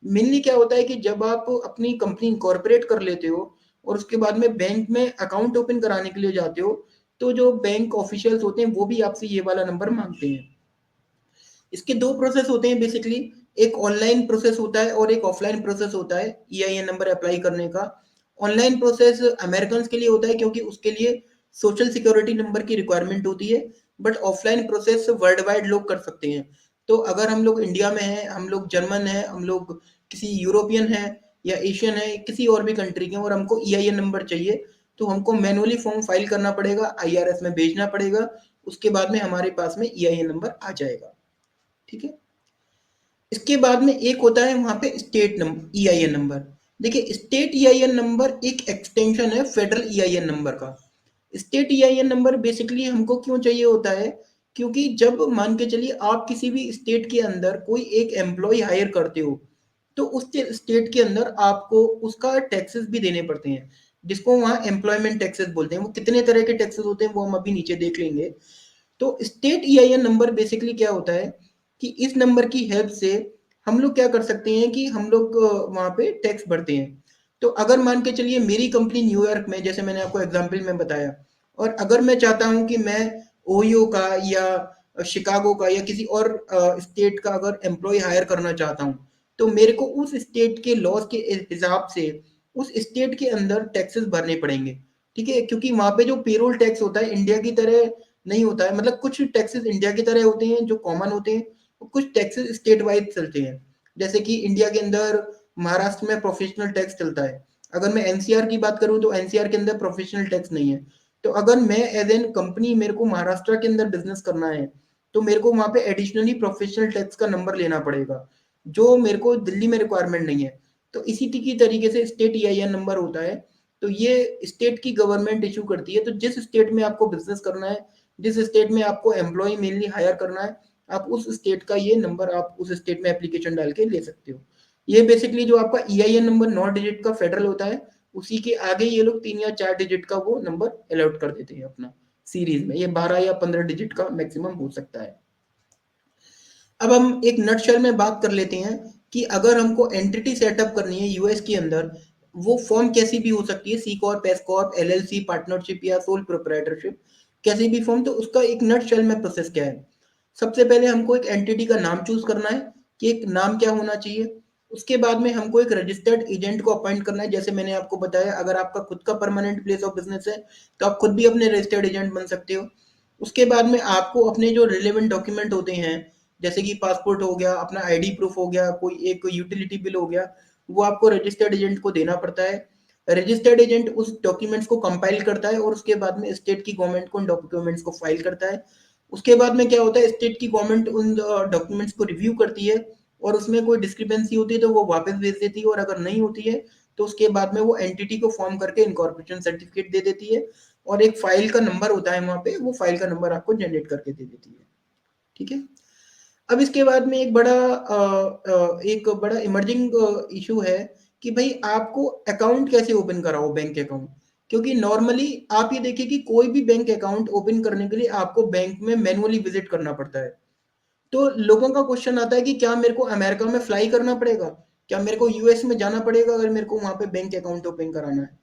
मेनली क्या होता है कि जब आप अपनी कंपनी इनकॉर्पोरेट कर लेते हो और उसके बाद में बैंक में अकाउंट ओपन कराने के लिए जाते हो, तो जो बैंक ऑफिशियल्स होते हैं वो भी आपसे ये वाला नंबर मांगते हैं। इसके दो प्रोसेस होते हैं बेसिकली, एक ऑनलाइन प्रोसेस होता है और एक ऑफलाइन प्रोसेस होता है ईआईएन नंबर अप्लाई करने का। ऑनलाइन प्रोसेस अमेरिकन के लिए होता है क्योंकि उसके लिए सोशल सिक्योरिटी नंबर की रिक्वायरमेंट होती है, but offline process world wide लोग कर सकते हैं। तो अगर हम लोग इंडिया में हैं, हम लोग जर्मन हैं, हम लोग किसी यूरोपियन है या एशियन है, किसी और भी कंट्री के हैं, और हमको ईआईएन नंबर चाहिए, तो हमको मैनुअली फॉर्म फाइल करना पड़ेगा, आईआरएस में भेजना पड़ेगा, उसके बाद में हमारे पास में ईआईएन नंबर आ जाएगा। ठीक है। इसके बाद में एक होता है वहां पे स्टेट नंबर ईआईएन नंबर। देखिए स्टेट ईआईएन नंबर एक एक्सटेंशन है फेडरल ईआईएन नंबर का। स्टेट ईआईएन नंबर बेसिकली हमको क्यों चाहिए होता है, क्योंकि जब मान के चलिए आप किसी भी स्टेट के अंदर कोई एक एम्प्लॉय हायर करते हो, तो उस स्टेट के अंदर आपको उसका टैक्सेस भी देने पड़ते हैं, जिसको वहाँ एम्प्लॉयमेंट टैक्सेस बोलते हैं। वो कितने तरह के टैक्सेस होते हैं वो हम अभी नीचे देख लेंगे। तो स्टेट ईआईएन नंबर बेसिकली क्या होता है कि इस नंबर की हेल्प से हम लोग क्या कर सकते हैं कि हम लोग वहां पे टैक्स भरते हैं। तो अगर मान के चलिए मेरी कंपनी न्यूयॉर्क में, जैसे मैंने आपको एग्जांपल में बताया, और अगर मैं चाहता हूं कि मैं ओहियो का या शिकागो का या किसी और स्टेट का अगर एम्प्लॉय हायर करना चाहता हूं, तो मेरे को उस स्टेट के लॉज के हिसाब से उस स्टेट के अंदर टैक्सेस भरने पड़ेंगे। ठीक है, क्योंकि वहां पे जो पेरोल टैक्स होता है इंडिया की तरह नहीं होता है। मतलब कुछ टैक्सेस इंडिया की तरह होते हैं जो कॉमन होते हैं, और कुछ टैक्सेस स्टेट वाइज चलते हैं। जैसे कि इंडिया के अंदर महाराष्ट्र में प्रोफेशनल टैक्स चलता है, अगर मैं एनसीआर की बात करूं तो एनसीआर के अंदर प्रोफेशनल टैक्स नहीं है। तो अगर मैं एज एन कंपनी मेरे को महाराष्ट्र के अंदर बिजनेस करना है, तो मेरे को वहां पे एडिशनली प्रोफेशनल टैक्स का नंबर लेना पड़ेगा, जो मेरे को दिल्ली में रिक्वायरमेंट नहीं है। तो इसी की तरीके से स्टेट ईआईएन नंबर होता है। तो ये स्टेट की गवर्नमेंट इशू करती है। तो जिस स्टेट में आपको बिजनेस करना है, जिस स्टेट में आपको एम्प्लॉय मेनली हायर करना है, आप उस स्टेट का ये नंबर आप उस स्टेट में एप्लीकेशन डाल के ले सकते हो। ये बेसिकली जो आपका ईआईएन नंबर 9 डिजिट का फेडरल होता है, उसी के आगे ये लोग 3 या 4 डिजिट का वो नंबर अलॉट कर देते हैं अपना सीरीज में। ये 12 या 15 डिजिट का मैक्सिमम हो सकता है। अब हम एक नटशेल में बात कर लेते हैं कि अगर हमको एंटिटी सेटअप करनी है यूएस के अंदर, वो फॉर्म कैसी भी हो सकती है, C corp, S corp, LLC, partnership या सोल प्रोप्राइटरशिप, कैसी भी फॉर्म। तो उसका एक नटशेल में प्रोसेस क्या है। सबसे पहले हमको एक एंटिटी का नाम चूज करना है कि एक नाम क्या होना चाहिए। उसके बाद में हमको एक रजिस्टर्ड एजेंट को अपॉइंट करना है। जैसे मैंने आपको बताया, अगर आपका खुद का परमानेंट प्लेस ऑफ बिजनेस है तो आप खुद भी अपने रजिस्टर्ड एजेंट बन सकते हो। उसके बाद में आपको अपने जो रिलेवेंट डॉक्यूमेंट होते हैं, जैसे कि पासपोर्ट हो गया, अपना आईडी प्रूफ हो गया, कोई एक यूटिलिटी बिल हो गया, वो आपको रजिस्टर्ड एजेंट को देना पड़ता है। रजिस्टर्ड एजेंट उस डॉक्यूमेंट्स को कंपाइल करता है और उसके बाद में स्टेट की गवर्नमेंट को उन डॉक्यूमेंट्स को फाइल करता है। उसके बाद में क्या होता है, स्टेट की गवर्नमेंट उन डॉक्यूमेंट्स को रिव्यू करती है और उसमें कोई डिस्क्रिपेंसी होती है तो वो वापस भेज देती है, और अगर नहीं होती है तो उसके बाद में वो एंटिटी को फॉर्म करके इनकॉर्पोरेशन सर्टिफिकेट दे देती है, और एक फाइल का नंबर होता है वहाँ पे, वो फाइल का नंबर आपको जनरेट करके दे देती है। ठीक है। अब इसके बाद में एक बड़ा इमर्जिंग इशू है कि भाई आपको अकाउंट कैसे ओपन कराओ, बैंक अकाउंट। क्योंकि नॉर्मली आप ये देखिए कि कोई भी बैंक अकाउंट ओपन करने के लिए आपको बैंक में मैनुअली विजिट करना पड़ता है। तो लोगों का क्वेश्चन आता है कि क्या मेरे को अमेरिका में फ्लाई करना पड़ेगा, क्या मेरे को यूएस में जाना पड़ेगा अगर मेरे को वहां पे बैंक अकाउंट ओपन कराना है।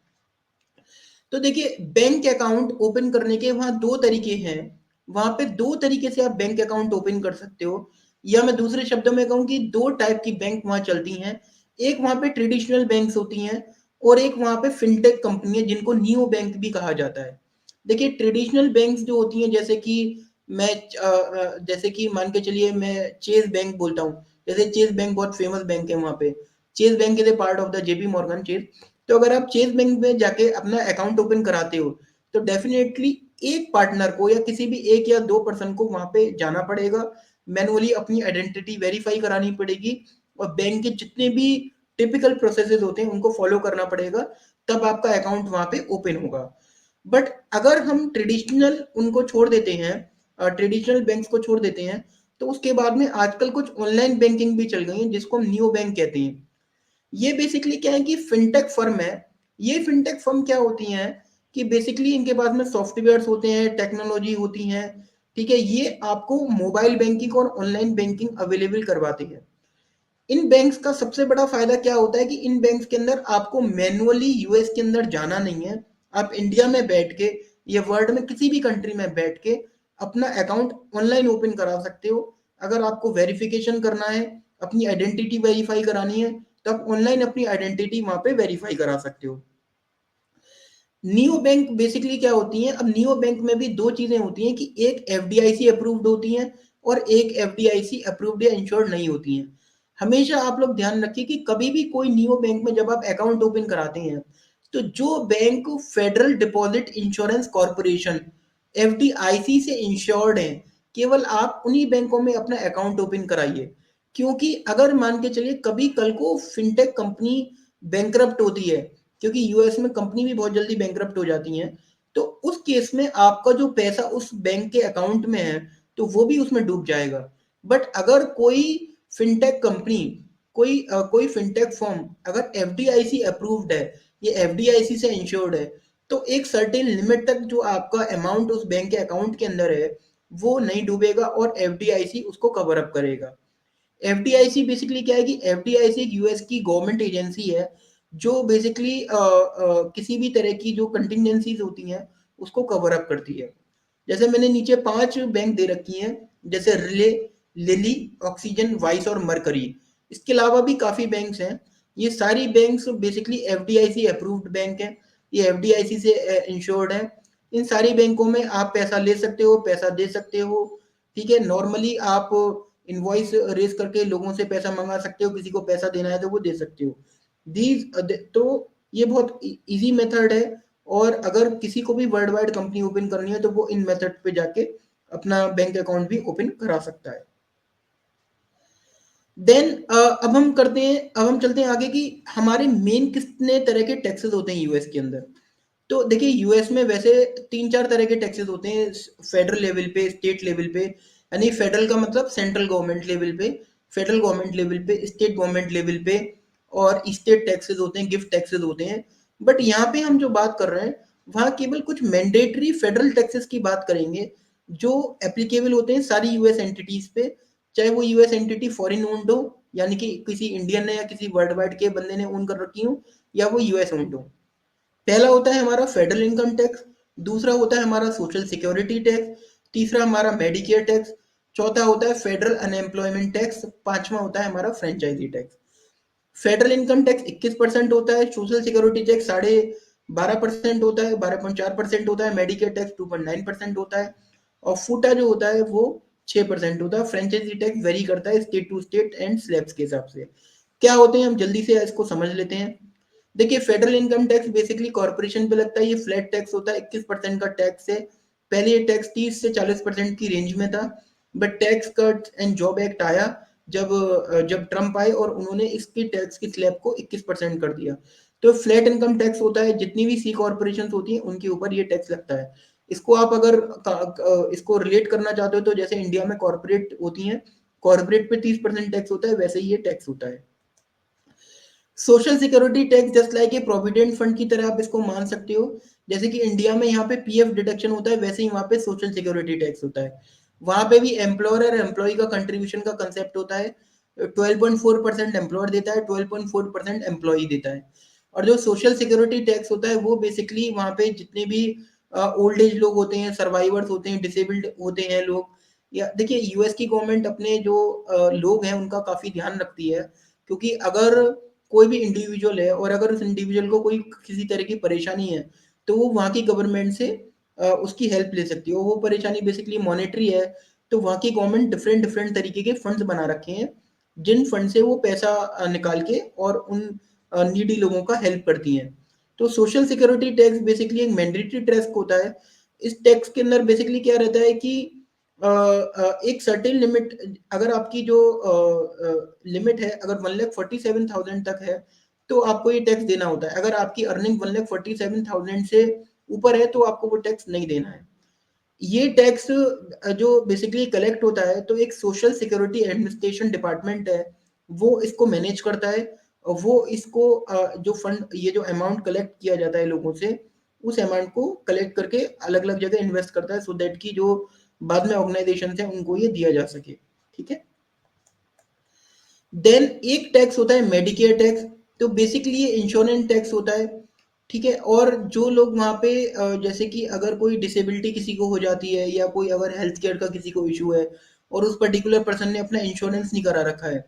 तो देखिए, बैंक अकाउंट ओपन करने के वहां दो तरीके हैं। वहां पे दो तरीके से आप बैंक अकाउंट ओपन कर सकते हो, या मैं दूसरे शब्दों में कहूँ कि दो टाइप की बैंक वहां चलती हैं। एक वहां पे ट्रेडिशनल बैंक्स होती हैं, और एक वहां पे फिनटेक कंपनी है जिनको नियो बैंक भी कहा जाता है। देखिए, ट्रेडिशनल बैंक्स जो होती हैं, जैसे कि मान के चलिए मैं चेज बैंक बोलता हूँ। जैसे चेज बैंक बहुत फेमस बैंक है, वहां पे chase bank is a part of the JP Morgan chase. तो अगर आप चेज बैंक में जाके अपना अकाउंट ओपन कराते हो, तो डेफिनेटली एक पार्टनर को या किसी भी एक या दो पर्सन को वहां पे जाना पड़ेगा, मैनुअली अपनी आइडेंटिटी वेरीफाई करानी पड़ेगी, और बैंक के जितने भी टिपिकल प्रोसेसेस होते हैं उनको फॉलो करना पड़ेगा, तब आपका अकाउंट वहां पे ओपन होगा। बट अगर हम ट्रेडिशनल उनको छोड़ देते हैं, ट्रेडिशनल बैंक्स को छोड़ देते हैं, तो उसके बाद में आजकल कुछ ऑनलाइन बैंकिंग भी चल गई है जिसको हम नियो बैंक कहते हैं। ये बेसिकली क्या है कि फिनटेक फर्म है। ये फिनटेक फर्म क्या होती हैं कि बेसिकली इनके पास में सॉफ्टवेयर्स होते हैं, टेक्नोलॉजी होती हैं। ठीक है, ये आपको मोबाइल बैंकिंग और ऑनलाइन बैंकिंग अवेलेबल करवाते हैं। इन बैंक्स का सबसे बड़ा फायदा क्या होता है कि इन बैंक्स के अंदर आपको मैनुअली यूएस के अंदर जाना नहीं है। आप इंडिया में बैठ के या वर्ल्ड में किसी भी कंट्री में बैठ के अपना अकाउंट ऑनलाइन ओपन करा सकते हो। अगर आपको वेरिफिकेशन करना है, अपनी आइडेंटिटी वेरीफाई करानी है, तो आप ऑनलाइन अपनी आइडेंटिटी वहां पे वेरीफाई करा सकते हो। नियो बैंक बेसिकली क्या होती है, अब नियो बैंक में भी दो चीजें होती हैं कि एक एफडीआईसी अप्रूव्ड होती हैं, और एक एफडीआईसी अप्रूव्ड या इंश्योर्ड नहीं होती हैं। हमेशा आप लोग ध्यान रखिए कि कभी भी कोई नियो बैंक में जब आप अकाउंट ओपन कराते हैं, तो जो bank federal deposit insurance corporation FDIC से इंश्योर्ड है, केवल आप उन्हीं बैंकों में अपना अकाउंट ओपन कराइए। क्योंकि अगर मान के चलिए कभी कल को फिनटेक कंपनी बैंकरप्ट होती है, क्योंकि यूएस में कंपनी भी बहुत जल्दी बैंकरप्ट हो जाती हैं, तो उस केस में आपका जो पैसा उस बैंक के अकाउंट में है, तो वो भी उसमें डूब जाएगा। बट अगर कोई फिनटेक कंपनी, कोई फिनटेक फर्म अगर एफडीआईसी अप्रूव्ड है, ये एफडीआईसी से इंश्योर्ड है, तो एक सर्टेन लिमिट तक जो आपका अमाउंट उस बैंक के अकाउंट के अंदर है, वो नहीं डूबेगा, और एफडीआईसी उसको कवर अप करेगा। एफडीआईसी बेसिकली क्या है कि एफडीआईसी एक यूएस की गवर्नमेंट एजेंसी है, जो बेसिकली किसी भी तरह की जो कंटिजेंसीज होती हैं उसको कवर अप करती है। जैसे मैंने नीचे 5 बैंक दे रखी हैं, जैसे रिले, लिली, ऑक्सीजन, वाइस और मरकरी। इसके अलावा भी काफी बैंक्स हैं। ये सारी banks basically FDIC approved bank हैं, ये एफडीआईसी से इंश्योर्ड है। इन सारी बैंकों में आप पैसा ले सकते हो, पैसा दे सकते हो। ठीक है, नॉर्मली आप इनवॉइस रेज करके लोगों से पैसा मंगा सकते हो, किसी को पैसा देना है तो वो दे सकते हो। दीज तो ये बहुत इजी मेथड है, और अगर किसी को भी वर्ल्ड वाइड कंपनी ओपन करनी है तो वो इन मेथड पे जाके अपना बैंक अकाउंट भी ओपन करा सकता है। देन अब हम चलते हैं आगे कि हमारे मेन कितने तरह के टैक्सेस होते हैं यूएस के अंदर। तो देखिए, यूएस में वैसे तीन चार तरह के टैक्सेस होते हैं, फेडरल लेवल पे, स्टेट लेवल पे, यानी फेडरल का मतलब सेंट्रल गवर्नमेंट लेवल पे, फेडरल गवर्नमेंट लेवल पे, स्टेट गवर्नमेंट लेवल पे, और स्टेट टैक्सेस होते हैं, गिफ्ट टैक्सेस होते हैं। बट यहाँ पे हम जो बात कर रहे हैं, वहाँ केवल कुछ मैंडेटरी फेडरल टैक्सेस की बात करेंगे, जो एप्लीकेबल होते हैं सारी यूएस एंटिटीज पे, चाहे वो यूएस एंटिटी फॉरेन ओन्ड हो, यानी कि किसी इंडियन ने या किसी वर्ल्ड वाइड के बंदे ने ओन कर रखी हो, या वो यूएस ओन्ड हो। पहला होता है हमारा फेडरल इनकम टैक्स, दूसरा होता है हमारा सोशल सिक्योरिटी टैक्स, तीसरा हमारा मेडिकेयर टैक्स, चौथा होता है फेडरल अनएम्प्लॉयमेंट टैक्स, पांचवा होता है हमारा franchise tax. Federal income tax 21% होता है, सोशल सिक्योरिटी टैक्स 12.5% होता है, 12.4% होता है, मेडिकेयर टैक्स 2.9% होता है, और फूटा जो होता है वो 6% होता है। फ्रेंचाइजी टैक्स वेरी करता है state to state and slabs के हिसाब से। क्या होते हैं, हम जल्दी से इसको समझ लेते हैं। देखिए, federal income tax basically corporation पे लगता है, ये फ्लैट टैक्स होता है, 21% का टैक्स है। पहले ये टैक्स 30 से 40% की रेंज में था, but tax cut and job act आया, जब ट्रम्प आए और उन्होंने इसकी टैक्स की स्लैब को 21% कर दिया। तो फ्लैट इनकम टैक्स होता है, जितनी भी सी कॉर्पोरेशन होती हैं उनके ऊपर ये टैक्स लगता है। इसको आप अगर इसको रिलेट करना चाहते हो तो जैसे इंडिया में कॉर्पोरेट होती हैं, कॉर्पोरेट पे 30% टैक्स होता है, वैसे ही ये टैक्स होता है। Social security tax just like ए प्रोविडेंट फंड की तरह आप इसको मान सकते हो। जैसे कि इंडिया में यहाँ पे पीएफ डिडक्शन होता है, वैसे ही वहाँ पे सोशल सिक्योरिटी टैक्स होता है। वहाँ पे भी एम्प्लॉयर और एम्प्लॉय का कंट्रीब्यूशन का कंसेप्ट होता है। 12.4% एम्प्लॉयर देता है, 12.4% एम्प्लॉय देता है। और जो सोशल सिक्योरिटी टैक्स होता है वो बेसिकली वहाँ पे जितने भी ओल्ड एज लोग होते हैं, सर्वाइवर्स होते हैं, डिसेबल्ड होते हैं लोग, या देखिए यूएस की गवर्नमेंट अपने जो लोग हैं उनका काफी ध्यान रखती है। क्योंकि अगर कोई भी इंडिविजुअल है और अगर उस इंडिविजुअल को कोई किसी तरह की परेशानी है तो वो वहाँ की गवर्नमेंट से उसकी हेल्प ले सकती है। और वो परेशानी बेसिकली मॉनेटरी है। तो वहाँ की गवर्नमेंट डिफरेंट डिफरेंट तरीके के फंड्स बना रखे हैं, जिन फंड से वो पैसा निकाल के और उन नीडी लोगों का हेल्प करती हैं। तो सोशल सिक्योरिटी टैक्स बेसिकली एक मैंडेटरी टैक्स होता है। इस टैक्स के अंदर बेसिकली क्या रहता है कि एक सर्टेन लिमिट, अगर आपकी जो लिमिट है अगर 1,47,000 तक है तो आपको ये टैक्स देना होता है। अगर आपकी अर्निंग 1,47,000 से ऊपर है तो आपको वो टैक्स नहीं देना है। ये टैक्स जो बेसिकली कलेक्ट होता है तो एक सोशल सिक्योरिटी एडमिनिस्ट्रेशन डिपार्टमेंट है, वो इसको मैनेज करता है। और वो इसको जो फंड, ये जो अमाउंट कलेक्ट किया जाता है लोगों से, उस अमाउंट को कलेक्ट करके अलग अलग जगह इन्वेस्ट करता है, सो दैट की जो बाद में ऑर्गेनाइजेशन है उनको ये दिया जा सके। ठीक है। देन एक टैक्स होता है मेडिकेयर टैक्स। तो बेसिकली ये इंश्योरेंस टैक्स होता है। ठीक है। और जो लोग वहाँ पे जैसे कि अगर कोई डिसेबिलिटी किसी को हो जाती है या कोई अगर हेल्थ केयर का किसी को इशू है और उस पर्टिकुलर पर्सन ने अपना इंश्योरेंस नहीं करा रखा है,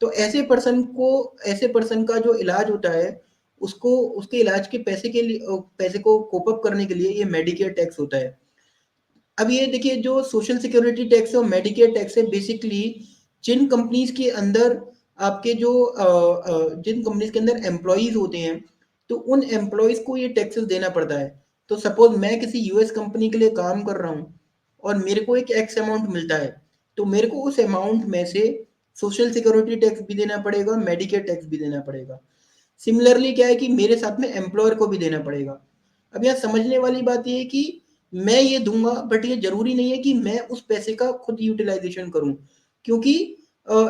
तो ऐसे पर्सन का जो इलाज होता है उसको उसके इलाज के पैसे के लिए पैसे को कोप अप करने के लिए ये मेडिकेयर टैक्स होता है। अब ये देखिए जो सोशल सिक्योरिटी टैक्स है और मेडिकेयर टैक्स है, बेसिकली जिन कंपनीज के अंदर आपके जो जिन कंपनीज के अंदर एम्प्लॉयज होते हैं तो उन एम्प्लॉयज को ये टैक्सेस देना पड़ता है। तो सपोज मैं किसी यूएस कंपनी के लिए काम कर रहा हूँ और मेरे को एक एक्स अमाउंट मिलता है, तो मेरे को उस अमाउंट में से सोशल सिक्योरिटी टैक्स भी देना पड़ेगा, मेडिकेयर टैक्स भी देना पड़ेगा। सिमिलरली क्या है कि मेरे साथ में एम्प्लॉयर को भी देना पड़ेगा। अब यहाँ समझने वाली बात ये है कि मैं ये दूंगा बट ये जरूरी नहीं है कि मैं उस पैसे का खुद यूटिलाइजेशन करूं। क्योंकि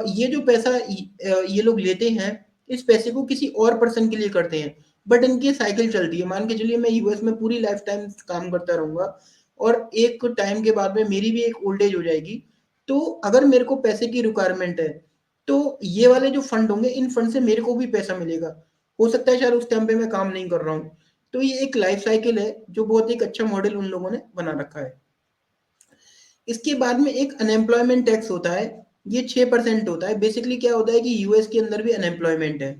ये जो पैसा ये लोग लेते हैं, इस पैसे को किसी और पर्सन के लिए करते हैं। बट इनकी साइकिल चलती है। मान के चलिए मैं यूएस में पूरी लाइफ टाइम काम करता रहूंगा और एक टाइम के बाद में मेरी भी एक ओल्ड एज हो जाएगी। तो अगर मेरे को पैसे की रिक्वायरमेंट है तो ये वाले जो फंड होंगे, इन फंड से मेरे को भी पैसा मिलेगा। हो सकता है शायद उस टाइम पे मैं काम नहीं कर रहा हूँ। तो ये एक लाइफ साइकिल है जो बहुत एक अच्छा मॉडल उन लोगों ने बना रखा है। इसके बाद में एक अनएम्प्लॉयमेंट टैक्स होता है। ये 6% होता है। बेसिकली क्या होता है कि यूएस के अंदर भी अनएम्प्लॉयमेंट है।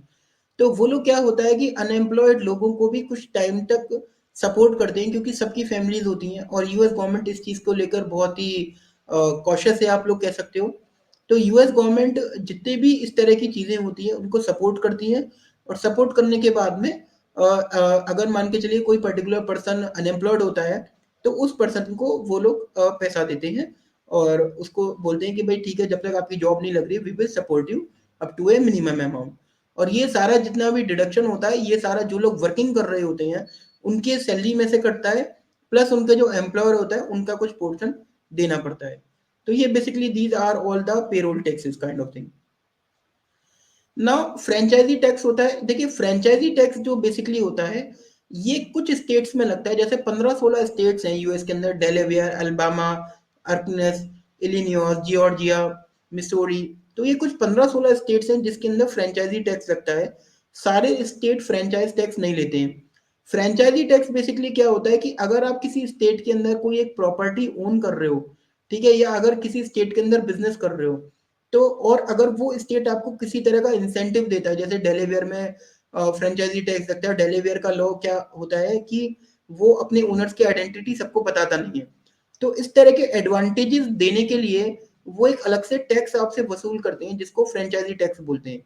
तो वो लोग क्या होता है कि अनएम्प्लॉयड लोगों को भी कुछ टाइम तक सपोर्ट करते हैं, क्योंकि सबकी फैमिलीज होती हैं और यूएस गवर्नमेंट इस चीज को लेकर बहुत ही कॉशियस है, आप लोग कह सकते हो। तो यूएस गवर्नमेंट जितने भी इस तरह की चीजें होती हैं उनको सपोर्ट करती है। और सपोर्ट करने के बाद में अगर मान के चलिए कोई पर्टिकुलर पर्सन अनएम्प्लॉयड होता है तो उस पर्सन को वो लोग पैसा देते हैं और उसको बोलते हैं कि भाई ठीक है, जब तक आपकी जॉब नहीं लग रही we will support you up to a minimum amount. और ये सारा जितना भी डिडक्शन होता है ये सारा जो लोग वर्किंग कर रहे होते हैं उनके सैलरी में से कटता है, प्लस उनका जो एम्प्लॉयर होता है उनका कुछ पोर्शन देना पड़ता है। तो ये basically these are all the payroll taxes kind of thing. ना फ्रेंचाइजी टैक्स होता है। देखिए फ्रेंचाइजी टैक्स जो बेसिकली होता है ये कुछ स्टेट्स में लगता है। जैसे 15-16 स्टेट्स हैं यूएस के अंदर, Delaware, Alabama, Arkansas, Illinois, Georgia, Missouri. तो ये कुछ 15-16 स्टेट्स हैं जिसके अंदर फ्रेंचाइजी टैक्स लगता है। सारे स्टेट फ्रेंचाइज टैक्स नहीं लेते हैं। फ्रेंचाइजी टैक्स बेसिकली क्या होता है कि अगर आप किसी स्टेट के अंदर कोई एक प्रॉपर्टी ओन कर रहे हो, ठीक है, या अगर किसी स्टेट के अंदर बिजनेस कर रहे हो, तो और अगर वो स्टेट आपको किसी तरह का इंसेंटिव देता है, जैसे डेलीवेयर में फ्रेंचाइजी टैक्स लगता है। डेलीवेयर का लॉ क्या होता है कि वो अपने ओनर्स की आइडेंटिटी सबको बताता नहीं है। तो इस तरह के एडवांटेजेस देने के लिए वो एक अलग से टैक्स आपसे वसूल करते हैं जिसको फ्रेंचाइजी टैक्स बोलते हैं।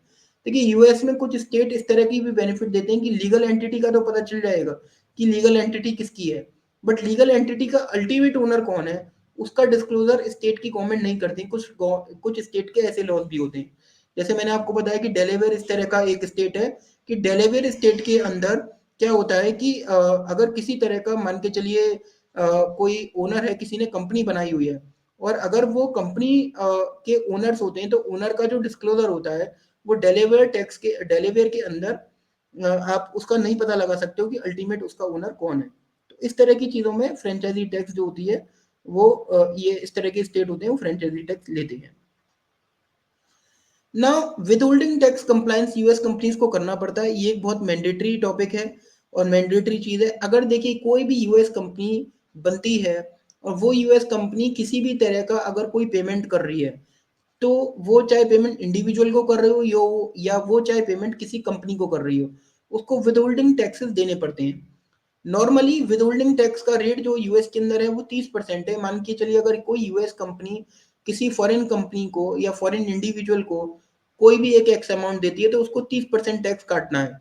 देखिए यूएस में कुछ स्टेट इस तरह की भी बेनिफिट देते हैं कि लीगल एंटिटी का तो पता चल जाएगा कि लीगल एंटिटी किसकी है, बट लीगल एंटिटी का अल्टीमेट ओनर कौन है उसका डिस्क्लोजर स्टेट की गवर्नमेंट नहीं करती। कुछ स्टेट के ऐसे लॉज भी होते हैं, जैसे मैंने आपको बताया कि डेलावेयर इस तरह का एक स्टेट है कि डेलावेयर स्टेट के अंदर क्या होता है कि अगर किसी तरह का मान के चलिए कोई ओनर है, किसी ने कंपनी बनाई हुई है, और अगर वो कंपनी के ओनर्स होते हैं, तो ओनर का जो डिस्क्लोजर होता है वो डेलावेयर के अंदर आप उसका नहीं पता लगा सकते हो कि अल्टीमेट उसका ओनर कौन है। तो इस तरह की चीज़ों में फ्रेंचाइजी टैक्स जो होती है वो ये इस तरह के स्टेट होते हैं वो फ्रेंचाइजी टैक्स लेते हैं। ना with holding tax compliance US companies को करना पड़ता है, ये एक बहुत मैंडेटरी टॉपिक है और मैंडेटरी चीज़ है। अगर देखिए कोई भी यूएस कंपनी बनती है और वो यूएस कंपनी किसी भी तरह का अगर कोई पेमेंट कर रही है, तो वो चाहे पेमेंट इंडिविजुअल को कर रही हो या वो चाहे पेमेंट किसी कंपनी को कर रही हो, उसको विदहोल्डिंग टैक्सेस देने पड़ते हैं। नॉर्मली विदहोल्डिंग टैक्स का रेट जो यूएस के अंदर है वो 30% है। मान के चलिए अगर कोई यूएस कंपनी किसी फॉरेन कंपनी को या फॉरेन इंडिविजुअल को कोई भी एक एक्स अमाउंट देती है, तो उसको 30% टैक्स काटना है।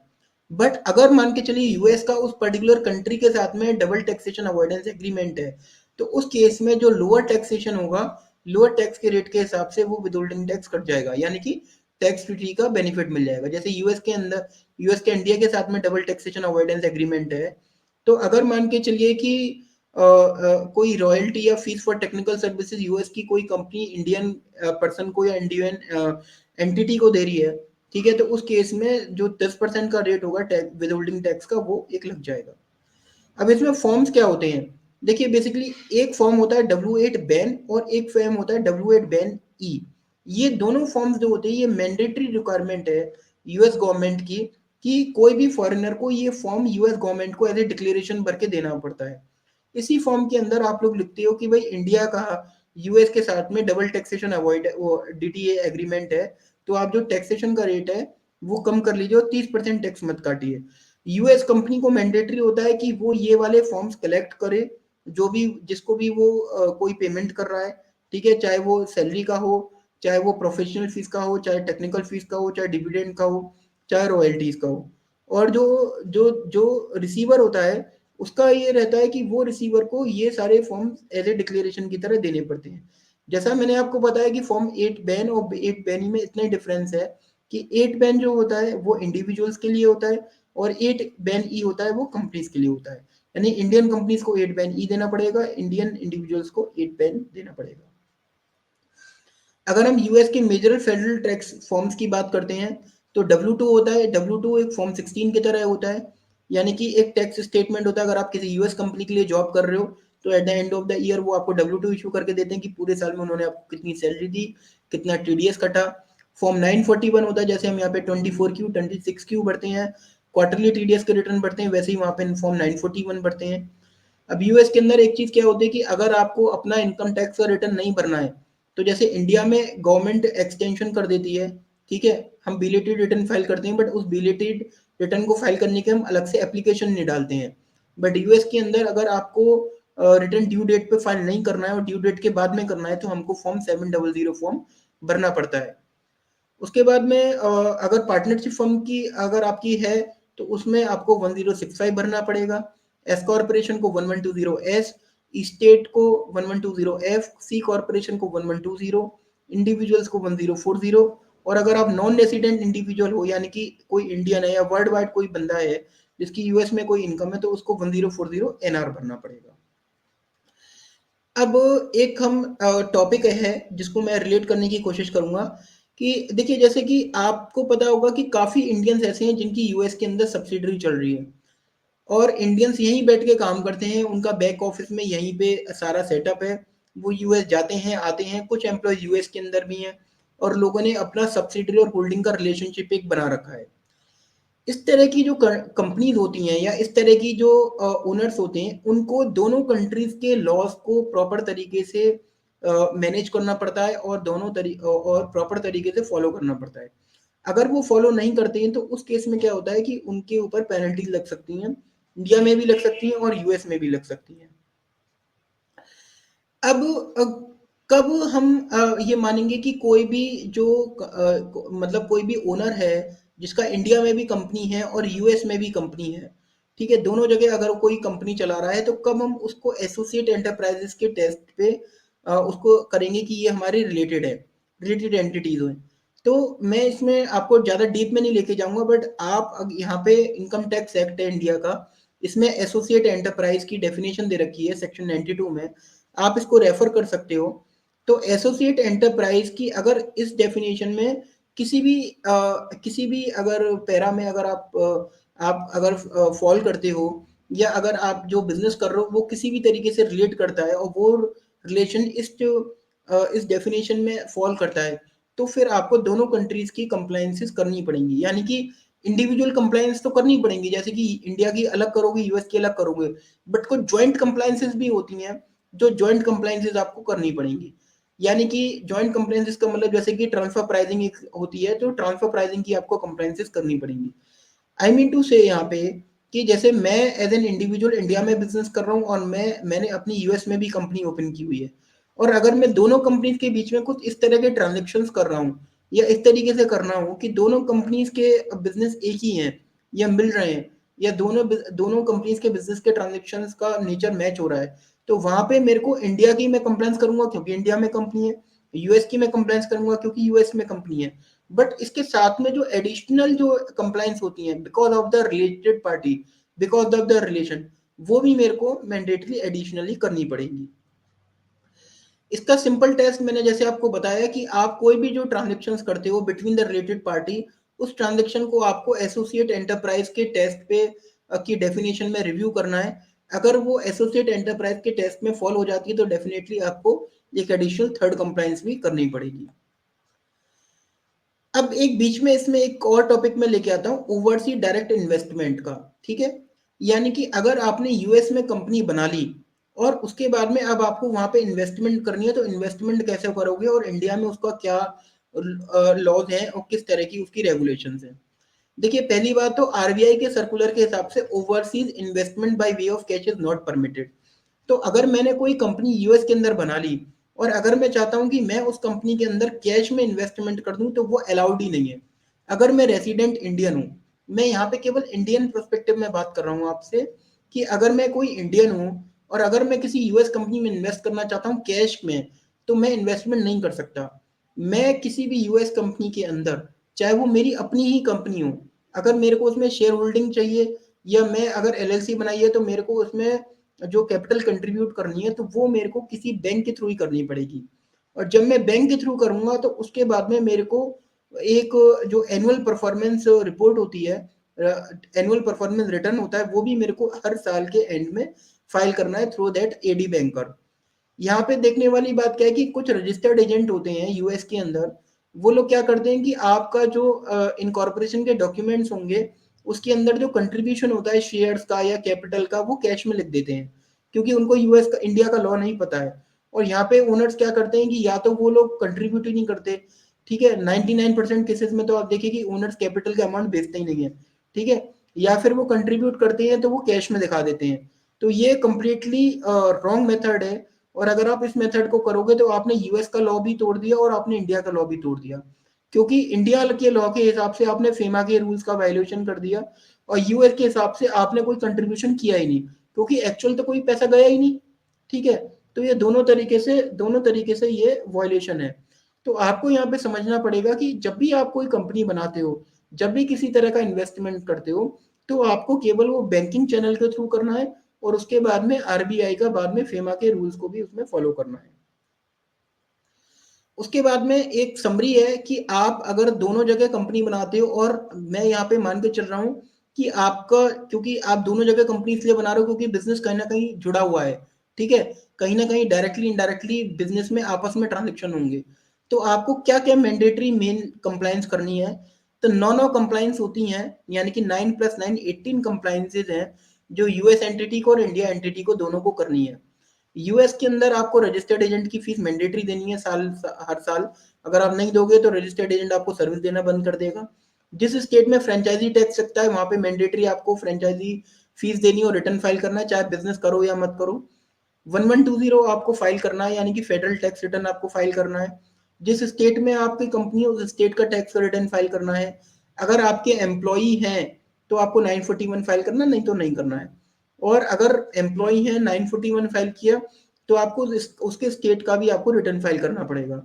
बट अगर मान के चलिए यूएस का उस पर्टिकुलर कंट्री के साथ में डबल टैक्सेशन अवॉइडेंस एग्रीमेंट है, तो उस केस में जो लोअर टैक्सेशन होगा, लोअर टैक्स के रेट के हिसाब से वो विदहोल्डिंग टैक्स कट जाएगा, यानी कि टैक्स फ्री का बेनिफिट मिल जाएगा। जैसे यूएस के इंडिया के साथ में डबल टैक्सेशन अवॉइडेंस एग्रीमेंट है, तो अगर मान के चलिए कि कोई रॉयल्टी या fees for technical services US की कोई कंपनी इंडियन पर्सन को या इंडियन एंटिटी को दे रही है, ठीक है, तो उस केस में जो 10% का रेट होगा विद होल्डिंग टैक्स का, वो एक लग जाएगा। अब इसमें फॉर्म्स क्या होते हैं? देखिए बेसिकली एक फॉर्म होता है W8 बैन और एक फॉर्म होता है W8 बैन ई। ये दोनों फॉर्म्स जो होते हैं ये मैंडेटरी रिक्वायरमेंट है यूएस गवर्नमेंट की कि कोई भी फॉरेनर को ये फॉर्म यूएस गवर्नमेंट को एज ए डिक्लेरेशन भर के देना पड़ता है। इसी फॉर्म के अंदर आप लोग लिखते हो कि भाई इंडिया का यूएस के साथ में डबल टैक्सेशन अवॉइड वो डीटीए एग्रीमेंट है, तो आप जो टैक्सेशन का रेट है वो कम कर लीजिए और 30% टैक्स मत काटिए। यूएस कंपनी को मैंडेटरी होता है कि वो ये वाले फॉर्म्स कलेक्ट करे, जो भी जिसको भी वो कोई पेमेंट कर रहा है, ठीक है, चाहे वो सैलरी का हो, चाहे वो प्रोफेशनल फीस का हो, चाहे टेक्निकल फीस का हो, चाहे डिविडेंड का हो, चाहे रॉयल्टीज का हो। और जो जो जो रिसीवर होता है उसका ये रहता है कि वो रिसीवर को ये सारे फॉर्म एज ए डिक्लेरेशन की तरह देने पड़ते हैं। जैसा मैंने आपको बताया कि फॉर्म 8 बैन और 8 बैन में इतना डिफरेंस है कि 8 बैन जो होता है वो इंडिविजुअल्स के लिए होता है और 8 बैन ई होता है वो कंपनीज के लिए होता है। यानी इंडियन कंपनीज को 8 बैन ई देना पड़ेगा, इंडियन इंडिविजुअल्स को 8 बैन देना पड़ेगा। अगर हम यूएस के मेजर फेडरल टैक्स फॉर्म्स की बात करते हैं, तो W2 होता है। W2 एक फॉर्म 16 की तरह होता है, यानी कि एक टैक्स स्टेटमेंट होता है। अगर आप किसी यूएस कंपनी के लिए जॉब कर रहे हो, तो at the end of the year वो आपको W2 इशू करके देते हैं कि पूरे साल में उन्होंने आपको कितनी सैलरी दी, कितना टीडीएस कटा। फॉर्म 941 होता है, जैसे हम यहाँ पे 24Q 26Q भरते हैं, क्वार्टरली टीडीएस के रिटर्न भरते हैं, वैसे ही वहाँ पे फॉर्म 941 भरते हैं। अब यूएस के अंदर एक चीज क्या होती है कि अगर आपको अपना इनकम टैक्स का रिटर्न नहीं भरना है, तो जैसे इंडिया में गवर्नमेंट एक्सटेंशन कर देती है, ठीक है, हम बिलेटेड रिटर्न फाइल करते हैं, बट उस बिलेटेड रिटर्न को फाइल करने के हम अलग से एप्लीकेशन नहीं डालते हैं। बट यूएस के अंदर अगर आपको रिटर्न ड्यू डेट पे फाइल नहीं करना है और ड्यू डेट के बाद में करना है, तो हमको फॉर्म 700 फॉर्म भरना पड़ता है। उसके बाद में अगर पार्टनरशिप फर्म की अगर आपकी है, तो उसमें आपको 1065 भरना पड़ेगा। एस कॉर्पोरेशन को 1120 एस, स्टेट को 1120 एफ, सी कॉर्पोरेशन को 1120, इंडिविजुअल्स को 1040। और अगर आप नॉन रेसिडेंट इंडिविजुअल हो, यानी कि कोई इंडियन है या वर्ल्ड वाइड कोई बंदा है जिसकी यूएस में कोई इनकम है, तो उसको 1040 एनआर भरना पड़ेगा। अब एक हम टॉपिक है जिसको मैं रिलेट करने की कोशिश करूंगा कि देखिए जैसे कि आपको पता होगा कि काफी इंडियंस ऐसे हैं जिनकी यूएस के अंदर सब्सिडरी चल रही है और इंडियंस यहीं बैठ के काम करते हैं, उनका बैक ऑफिस में यहीं पे सारा सेटअप है। वो यूएस जाते हैं आते हैं, कुछ एम्प्लॉय यूएस के अंदर भी हैं और लोगों ने अपना सब्सिडरी और होल्डिंग का रिलेशनशिप एक बना रखा है। इस तरह की जो कंपनीज होती हैं या इस तरह की जो ओनर्स होते हैं, उनको दोनों कंट्रीज के लॉज को प्रॉपर तरीके से मैनेज करना पड़ता है और और प्रॉपर तरीके से फॉलो करना पड़ता है। अगर वो फॉलो नहीं करते हैं, तो उस केस में क्या होता है कि उनके ऊपर पेनल्टीज लग सकती हैं, इंडिया में भी लग सकती हैं और यूएस में भी लग सकती हैं। अब कब हम ये मानेंगे कि कोई भी जो मतलब कोई भी ओनर है जिसका इंडिया में भी कंपनी है और यूएस में भी कंपनी है, ठीक है, दोनों जगह अगर कोई कंपनी चला रहा है, तो कब हम उसको एसोसिएट एंटरप्राइजेस के टेस्ट पे उसको करेंगे कि ये हमारे रिलेटेड है, रिलेटेड एंटिटीज हैं। तो मैं इसमें आपको ज़्यादा डीप में नहीं लेके जाऊंगा, बट आप यहाँ पे इनकम टैक्स एक्ट है इंडिया का, इसमें एसोसिएट एंटरप्राइज की डेफिनेशन दे रखी है सेक्शन 92 में, आप इसको रेफर कर सकते हो। तो एसोसिएट एंटरप्राइज की अगर इस डेफिनेशन में किसी भी अगर पैरा में अगर आप अगर फॉल करते हो, या अगर आप जो बिजनेस कर रहे हो वो किसी भी तरीके से रिलेट करता है और वो रिलेशन इस डेफिनेशन में फॉल करता है, तो फिर आपको दोनों कंट्रीज की कंप्लायंसेस करनी पड़ेंगी। यानी कि इंडिविजुअल कंप्लायंस तो करनी पड़ेंगी, जैसे कि इंडिया की अलग करोगे, यूएस की अलग करोगे, बट कुछ ज्वाइंट कंप्लायंसेस भी होती हैं जो ज्वाइंट कंप्लायंसेस आपको करनी पड़ेंगी। यानी कि ज्वाइंट कंप्लायंसेस का मतलब जैसे कि ट्रांसफर प्राइसिंग एक होती है, तो ट्रांसफर प्राइसिंग की आपको कंप्लायंसेस करनी पड़ेंगी। आई मीन टू से यहाँ पे कि जैसे मैं एज एन इंडिविजुअल इंडिया में बिजनेस कर रहा हूँ और मैंने अपनी यूएस में भी कंपनी ओपन की हुई है, और अगर मैं दोनों कंपनीज के बीच में कुछ इस तरह के ट्रांजेक्शन कर रहा हूँ, या इस तरीके से करना हो कि दोनों कंपनीज के बिजनेस एक ही हैं या मिल रहे हैं, या दोनों कंपनीज के बिजनेस के ट्रांजेक्शन का नेचर मैच हो रहा है, तो वहां पे मेरे को इंडिया की मैं कंप्लेंस करूंगा क्योंकि इंडिया में कंपनी है, यूएस की मैं कंप्लेंस करूंगा क्योंकि यूएस में कंपनी है। बट इसके साथ में जो एडिशनल जो कंप्लाइंस होती हैं because of the related party, because of the relation, वो भी मेरे को मैंडेटरी एडिशनली करनी पड़ेगी। इसका सिंपल टेस्ट मैंने जैसे आपको बताया कि आप कोई भी जो ट्रांजेक्शन्स करते हो बिटवीन द रिलेटेड पार्टी, उस ट्रांजेक्शन को आपको एसोसिएट एंटरप्राइज के टेस्ट पे की डेफिनेशन में रिव्यू करना है। अगर वो एसोसिएट एंटरप्राइज के टेस्ट में फॉल हो जाती है तो डेफिनेटली आपको एक एडिशनल थर्ड कंप्लाइंस भी करनी पड़ेगी। अब एक बीच में इसमें एक और टॉपिक में लेके आता हूँ, ओवरसीज डायरेक्ट इन्वेस्टमेंट का। ठीक है, यानी कि अगर आपने यूएस में कंपनी बना ली और उसके बाद में अब आपको वहां पे इन्वेस्टमेंट करनी है, तो इन्वेस्टमेंट कैसे करोगे और इंडिया में उसका क्या लॉज है और किस तरह की उसकी रेगुलेशंस हैं। देखिए, पहली बात तो आरबीआई के सर्कुलर के हिसाब से overseas investment by way of cash is not permitted. तो अगर मैंने कोई कंपनी यूएस के अंदर बना ली और अगर मैं चाहता हूं कि मैं उस कंपनी के अंदर कैश में इन्वेस्टमेंट कर दूं, तो वो अलाउड ही नहीं है। अगर मैं रेसिडेंट इंडियन हूं, मैं यहाँ पे केवल इंडियन पर्सपेक्टिव में बात कर रहा हूँ आपसे, कि अगर मैं कोई इंडियन हूँ और अगर मैं किसी यूएस कंपनी में इन्वेस्ट करना चाहता हूँ कैश में, तो मैं इन्वेस्टमेंट नहीं कर सकता। मैं किसी भी यूएस कंपनी के अंदर, चाहे वो मेरी अपनी ही कंपनी हो, अगर मेरे को उसमें शेयर होल्डिंग चाहिए, या मैं अगर एलएलसी बनाई है तो मेरे को उसमें जो कैपिटल कंट्रीब्यूट करनी है, तो वो मेरे को किसी बैंक के थ्रू ही करनी पड़ेगी। और जब मैं बैंक के थ्रू करूंगा तो उसके बाद में मेरे को एक जो एनुअल परफॉर्मेंस रिपोर्ट होती है, एनुअल परफॉर्मेंस रिटर्न होता है, वो भी मेरे को हर साल के एंड में फाइल करना है थ्रू दैट एडी बैंकर। यहाँ पे देखने वाली बात क्या है कि कुछ रजिस्टर्ड एजेंट होते हैं यूएस के अंदर, वो लोग क्या करते हैं कि आपका जो इनकॉर्पोरेशन के डॉक्यूमेंट्स होंगे, उसके अंदर जो कंट्रीब्यूशन होता है शेयर्स का या कैपिटल का, वो कैश में लिख देते हैं, क्योंकि उनको यूएस का इंडिया का लॉ नहीं पता है। और यहाँ पे ओनर्स क्या करते हैं कि या तो वो लोग कंट्रीब्यूट ही नहीं करते, ठीक है, 99% केसेस में तो आप देखिए कि ओनर्स कैपिटल का अमाउंट भेजते ही नहीं है, ठीक है, या फिर वो कंट्रीब्यूट करते हैं तो वो कैश में दिखा देते हैं। तो ये कंप्लीटली रॉन्ग मेथड है, और अगर आप इस मेथड को करोगे तो आपने यूएस का लॉ भी तोड़ दिया और आपने इंडिया का लॉ भी तोड़ दिया, क्योंकि इंडिया के लॉ के हिसाब से आपने फेमा के रूल्स का वायलेशन कर दिया, और यूएस के हिसाब से आपने कोई कंट्रीब्यूशन किया ही नहीं, क्योंकि एक्चुअल तो कोई पैसा गया ही नहीं। ठीक है, तो ये दोनों तरीके से ये वायलेशन है। तो आपको यहाँ पे समझना पड़ेगा कि जब भी आप कोई कंपनी बनाते हो, जब भी किसी तरह का इन्वेस्टमेंट करते हो, तो आपको केवल वो बैंकिंग चैनल के थ्रू करना है, और उसके बाद में आरबीआई का बाद में फेमा के रूल्स को भी उसमें फॉलो करना है। उसके बाद में एक समरी है कि आप अगर दोनों जगह कंपनी बनाते हो, और मैं यहाँ पे मान के चल रहा हूँ कि आपका, क्योंकि आप दोनों जगह कंपनी इसलिए बना रहे हो क्योंकि बिजनेस कहीं ना कहीं जुड़ा हुआ है, ठीक है, कहीं ना कहीं डायरेक्टली इनडायरेक्टली बिजनेस में आपस में ट्रांजेक्शन होंगे। तो आपको क्या क्या मैंडेटरी मेन कंप्लायंस करनी है, तो 9 कंप्लायंस होती हैं, यानी कि 9 + 9 18 कंप्लायंसेज हैं, जो यूएस एंटिटी को और इंडिया एंटिटी को दोनों को करनी है। यूएस के अंदर आपको रजिस्टर्ड एजेंट की फीस मैंडेटरी देनी है हर साल। अगर आप नहीं दोगे तो रजिस्टर्ड एजेंट आपको सर्विस देना बंद कर देगा। जिस स्टेट में फ्रेंचाइजी टैक्स लगता है वहां पे मैंडेटरी आपको फ्रेंचाइजी फीस देनी और रिटर्न फाइल करना है, चाहे बिजनेस करो या मत करो। 1120 आपको फाइल करना है, यानी कि फेडरल टैक्स रिटर्न आपको फाइल करना है। जिस स्टेट में आपकी कंपनी है उस स्टेट का टैक्स रिटर्न फाइल करना है। अगर आपके एम्प्लॉई हैं तो आपको 941 फाइल करना, नहीं तो नहीं करना है। और अगर एम्प्लॉई है 941 फाइल किया, तो आपको उसके स्टेट का भी आपको रिटर्न फाइल करना पड़ेगा।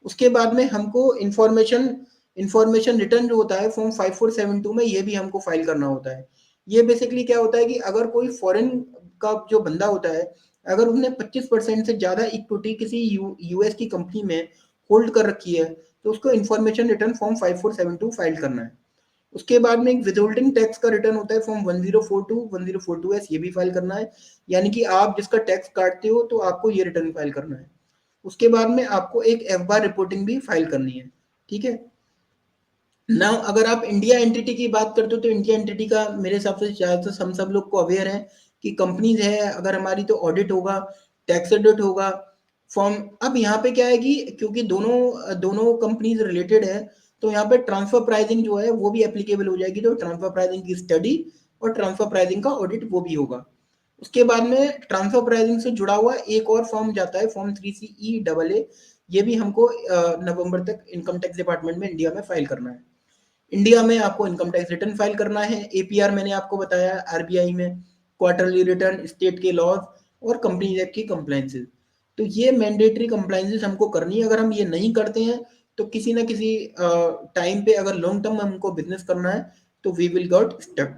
उसके बाद में हमको इंफॉर्मेशन रिटर्न जो होता है फॉर्म 5472 में, ये भी हमको फाइल करना होता है। ये बेसिकली क्या होता है कि अगर कोई फॉरेन का जो बंदा होता है, अगर उसने 25% से ज़्यादा इक्विटी किसी यूएस की कंपनी में होल्ड कर रखी है, तो उसको इंफॉर्मेशन रिटर्न फॉर्म 5472 फाइल करना है। उसके बाद में एक विदहोल्डिंग टैक्स का रिटर्न होता है फॉर्म 1042 एस, ये भी फाइल करना है। यानी कि आप जिसका टैक्स काटते हो तो आपको ये रिटर्न फाइल करना है। उसके बाद में आपको एक एफ बार रिपोर्टिंग भी फाइल करनी है। ठीक है। नाउ अगर आप इंडिया एंटिटी की बात करते हो, तो इंडिया एंटिटी का मेरे हिसाब से शायद से हम सब लोग को अवेयर है कि कंपनीज है अगर हमारी, तो ऑडिट होगा, टैक्स ऑडिट होगा, फॉर्म। अब यहाँ पे क्या है कि क्योंकि दोनों दोनों कंपनीज रिलेटेड है, तो यहाँ पे ट्रांसफर प्राइसिंग जो है वो भी एप्लीकेबल हो जाएगी, तो ट्रांसफर प्राइसिंग की स्टडी और ट्रांसफर प्राइसिंग का ऑडिट वो भी होगा। उसके बाद में ट्रांसफर प्राइसिंग से जुड़ा हुआ एक और फॉर्म जाता है फॉर्म 3CE AA, ये भी हमको नवंबर तक इनकम टैक्स डिपार्टमेंट में इंडिया में फाइल करना है। इंडिया में आपको इनकम टैक्स रिटर्न फाइल करना है, एपीआर मैंने आपको बताया आरबीआई में, क्वार्टरली रिटर्न, स्टेट के लॉज और कंपनीज एक्ट की कंप्लाइंसेस। तो ये मैंडेटरी कंप्लाइंसेस हमको करनी है। अगर हम ये नहीं करते हैं तो किसी ना किसी टाइम पे, अगर लॉन्ग टर्म में हमको बिजनेस करना है, तो वी विल गॉट स्टक।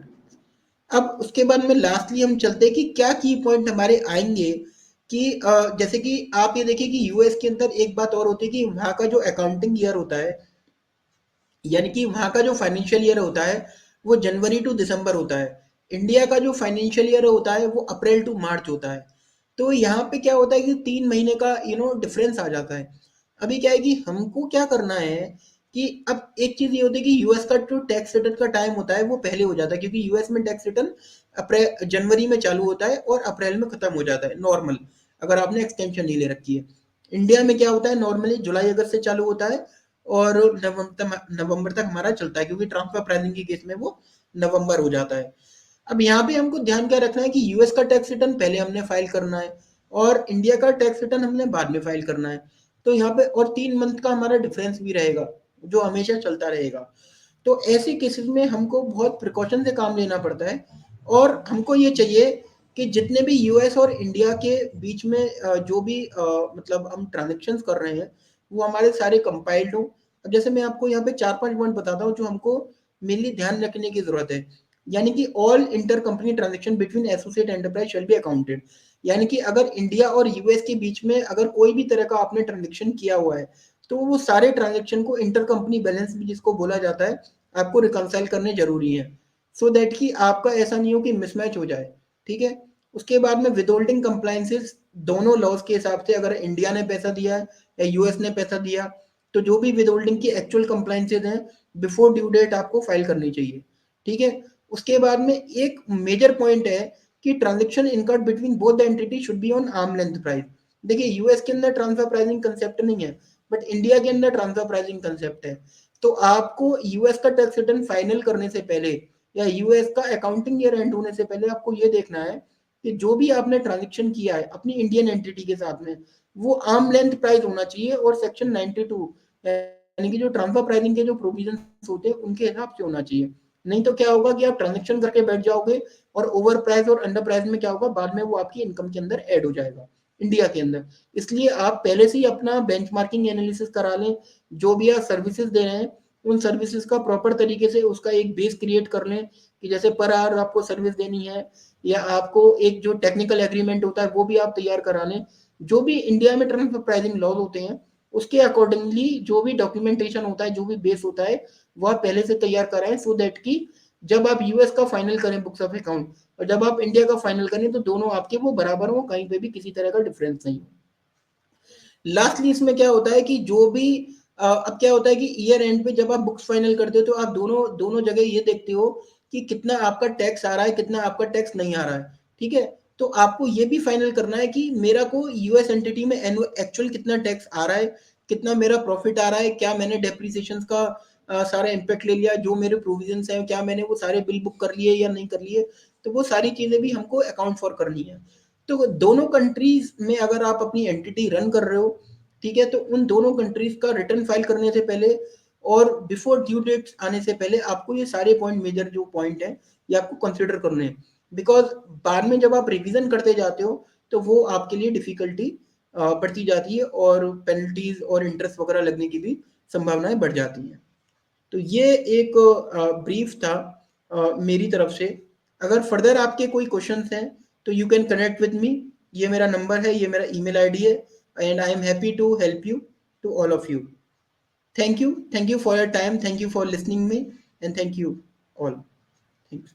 अब उसके बाद में लास्टली हम चलते हैं कि क्या की पॉइंट हमारे आएंगे कि जैसे कि आप ये देखिए कि यूएस के अंदर एक बात और होती है कि वहाँ का जो अकाउंटिंग ईयर होता है, यानी कि वहाँ का जो फाइनेंशियल ईयर होता है वो जनवरी टू दिसंबर होता है। इंडिया का जो फाइनेंशियल ईयर होता है वो अप्रैल टू मार्च होता है। तो यहाँ पे क्या होता है कि 3 महीने का डिफरेंस आ जाता है। अभी क्या है कि हमको क्या करना है कि अब एक चीज ये होती है कि यूएस का जो टैक्स रिटर्न का टाइम होता है वो पहले हो जाता है, क्योंकि यूएस में टैक्स रिटर्न अप्रैल जनवरी में चालू होता है और अप्रैल में खत्म हो जाता है नॉर्मल, अगर आपने एक्सटेंशन नहीं ले रखी है। इंडिया में क्या होता है, नॉर्मली जुलाई अगस्त से चालू होता है और नवंबर तक हमारा चलता है, क्योंकि ट्रांसफर प्राइसिंग के केस में वो नवंबर हो जाता है। अब यहाँ पे हमको ध्यान क्या रखना है कि यूएस का टैक्स रिटर्न पहले हमने फाइल करना है और इंडिया का टैक्स रिटर्न हमने बाद में फाइल करना है। तो यहाँ पे और 3 मंथ का हमारा डिफरेंस भी रहेगा जो हमेशा चलता रहेगा। तो ऐसे केसेस में हमको बहुत प्रिकॉशन से काम लेना पड़ता है और हमको ये चाहिए कि जितने भी यूएस और इंडिया के बीच में जो भी मतलब हम ट्रांजेक्शन कर रहे हैं वो हमारे सारे कंपाइल्ड हो। अब जैसे मैं आपको यहाँ पे 4-5 पॉइंट बताता हूँ जो हमको मेनली ध्यान रखने की जरूरत है। यानी कि all inter company transaction between associate enterprise shall be accounted. यानी कि अगर इंडिया और यूएस के बीच में अगर कोई भी तरह का आपने ट्रांजेक्शन किया हुआ है, तो वो सारे ट्रांजेक्शन को इंटर कंपनी बैलेंस भी जिसको बोला जाता है, आपको रिकंसाइल करने जरूरी है, सो दैट कि आपका ऐसा नहीं हो कि मिसमैच हो जाए। ठीक है। उसके बाद में विदहोल्डिंग कंप्लायंसेस दोनों लॉज के हिसाब से, अगर इंडिया ने पैसा दिया है या यूएस ने पैसा दिया, तो जो भी विदहोल्डिंग की एक्चुअल कंप्लायंसेस हैं बिफोर ड्यू डेट आपको फाइल करनी चाहिए। ठीक है। उसके बाद में एक मेजर पॉइंट है कि transaction incurred between both the entity should be on arm length price. देखिए यूएस के अंदर ट्रांसफर प्राइसिंग कंसेप्ट नहीं है, बट इंडिया के अंदर ट्रांसफर प्राइसिंग कंसेप्ट है। तो आपको यूएस का टैक्स रिटर्न फाइनल करने से पहले या यूएस का अकाउंटिंग ईयर एंड होने से पहले आपको ये देखना है कि जो भी आपने ट्रांजेक्शन किया है अपनी इंडियन एंटिटी के साथ में, वो आर्म लेंथ प्राइस होना चाहिए और सेक्शन 92 यानी कि जो ट्रांसफर प्राइसिंग के जो प्रोविजन होते हैं उनके हिसाब से होना चाहिए। नहीं तो क्या होगा कि आप ट्रांजेक्शन करके बैठ जाओगे और ओवर प्राइस और अंडर प्राइस में क्या होगा, बाद में वो आपकी इनकम के अंदर ऐड हो जाएगा इंडिया के अंदर। इसलिए आप पहले से ही अपना बेंचमार्किंग एनालिसिस करा लें, जो भी आप सर्विसेज दे रहे हैं उन सर्विसेज का प्रॉपर तरीके से उसका एक बेस क्रिएट कर लें कि जैसे पर आवर आपको सर्विस देनी है, या आपको एक जो टेक्निकल एग्रीमेंट होता है वो भी आप तैयार करा लें। जो भी इंडिया में ट्रांसफर प्राइसिंग लॉज होते हैं उसके अकॉर्डिंगली जो भी डॉक्यूमेंटेशन होता है, जो भी बेस होता है, वो आप पहले से तैयार कराएं, सो दैट कि जब आप यूएस का फाइनल करें बुक्स ऑफ अकाउंट और जब आप इंडिया का फाइनल करें तो दोनों आपके वो बराबर हो, कहीं पे भी किसी तरह का डिफरेंस नहीं हो। लास्टली इसमें क्या होता है कि जो भी अब क्या होता है कि ईयर एंड पे जब आप बुक्स फाइनल करते हो तो आप दोनों दोनों जगह ये देखते हो कि कितना आपका टैक्स आ रहा है, कितना आपका टैक्स नहीं आ रहा है। ठीक है। तो आपको ये भी फाइनल करना है कि मेरा को यूएस एंटिटी में एक्चुअल कितना टैक्स आ रहा है, कितना मेरा प्रॉफिट आ रहा है, क्या मैंने डेप्रिसिएशन का सारा इम्पैक्ट ले लिया, जो मेरे प्रोविजंस हैं क्या मैंने वो सारे बिल बुक कर लिए या नहीं कर लिए। तो वो सारी चीजें भी हमको अकाउंट फॉर करनी है। तो दोनों कंट्रीज में अगर आप अपनी एंटिटी रन कर रहे हो, ठीक है, तो उन दोनों कंट्रीज का रिटर्न फाइल करने से पहले और बिफोर ड्यू डेट आने से पहले आपको ये सारे पॉइंट, मेजर जो पॉइंट है, ये आपको कंसिडर करने हैं। बिकॉज बाद में जब आप रिवीजन करते जाते हो तो वो आपके लिए डिफ़िकल्टी बढ़ती जाती है और पेनल्टीज़ और इंटरेस्ट वगैरह लगने की भी संभावनाएँ बढ़ जाती हैं। तो ये एक ब्रीफ था मेरी तरफ से। अगर फर्दर आपके कोई क्वेश्चंस हैं तो you can connect with me. ये मेरा नंबर है, ये मेरा ईमेल आईडी है and I am happy to help you to all of you. Thank you for your time, thank you for listening me and thank you all. Thanks.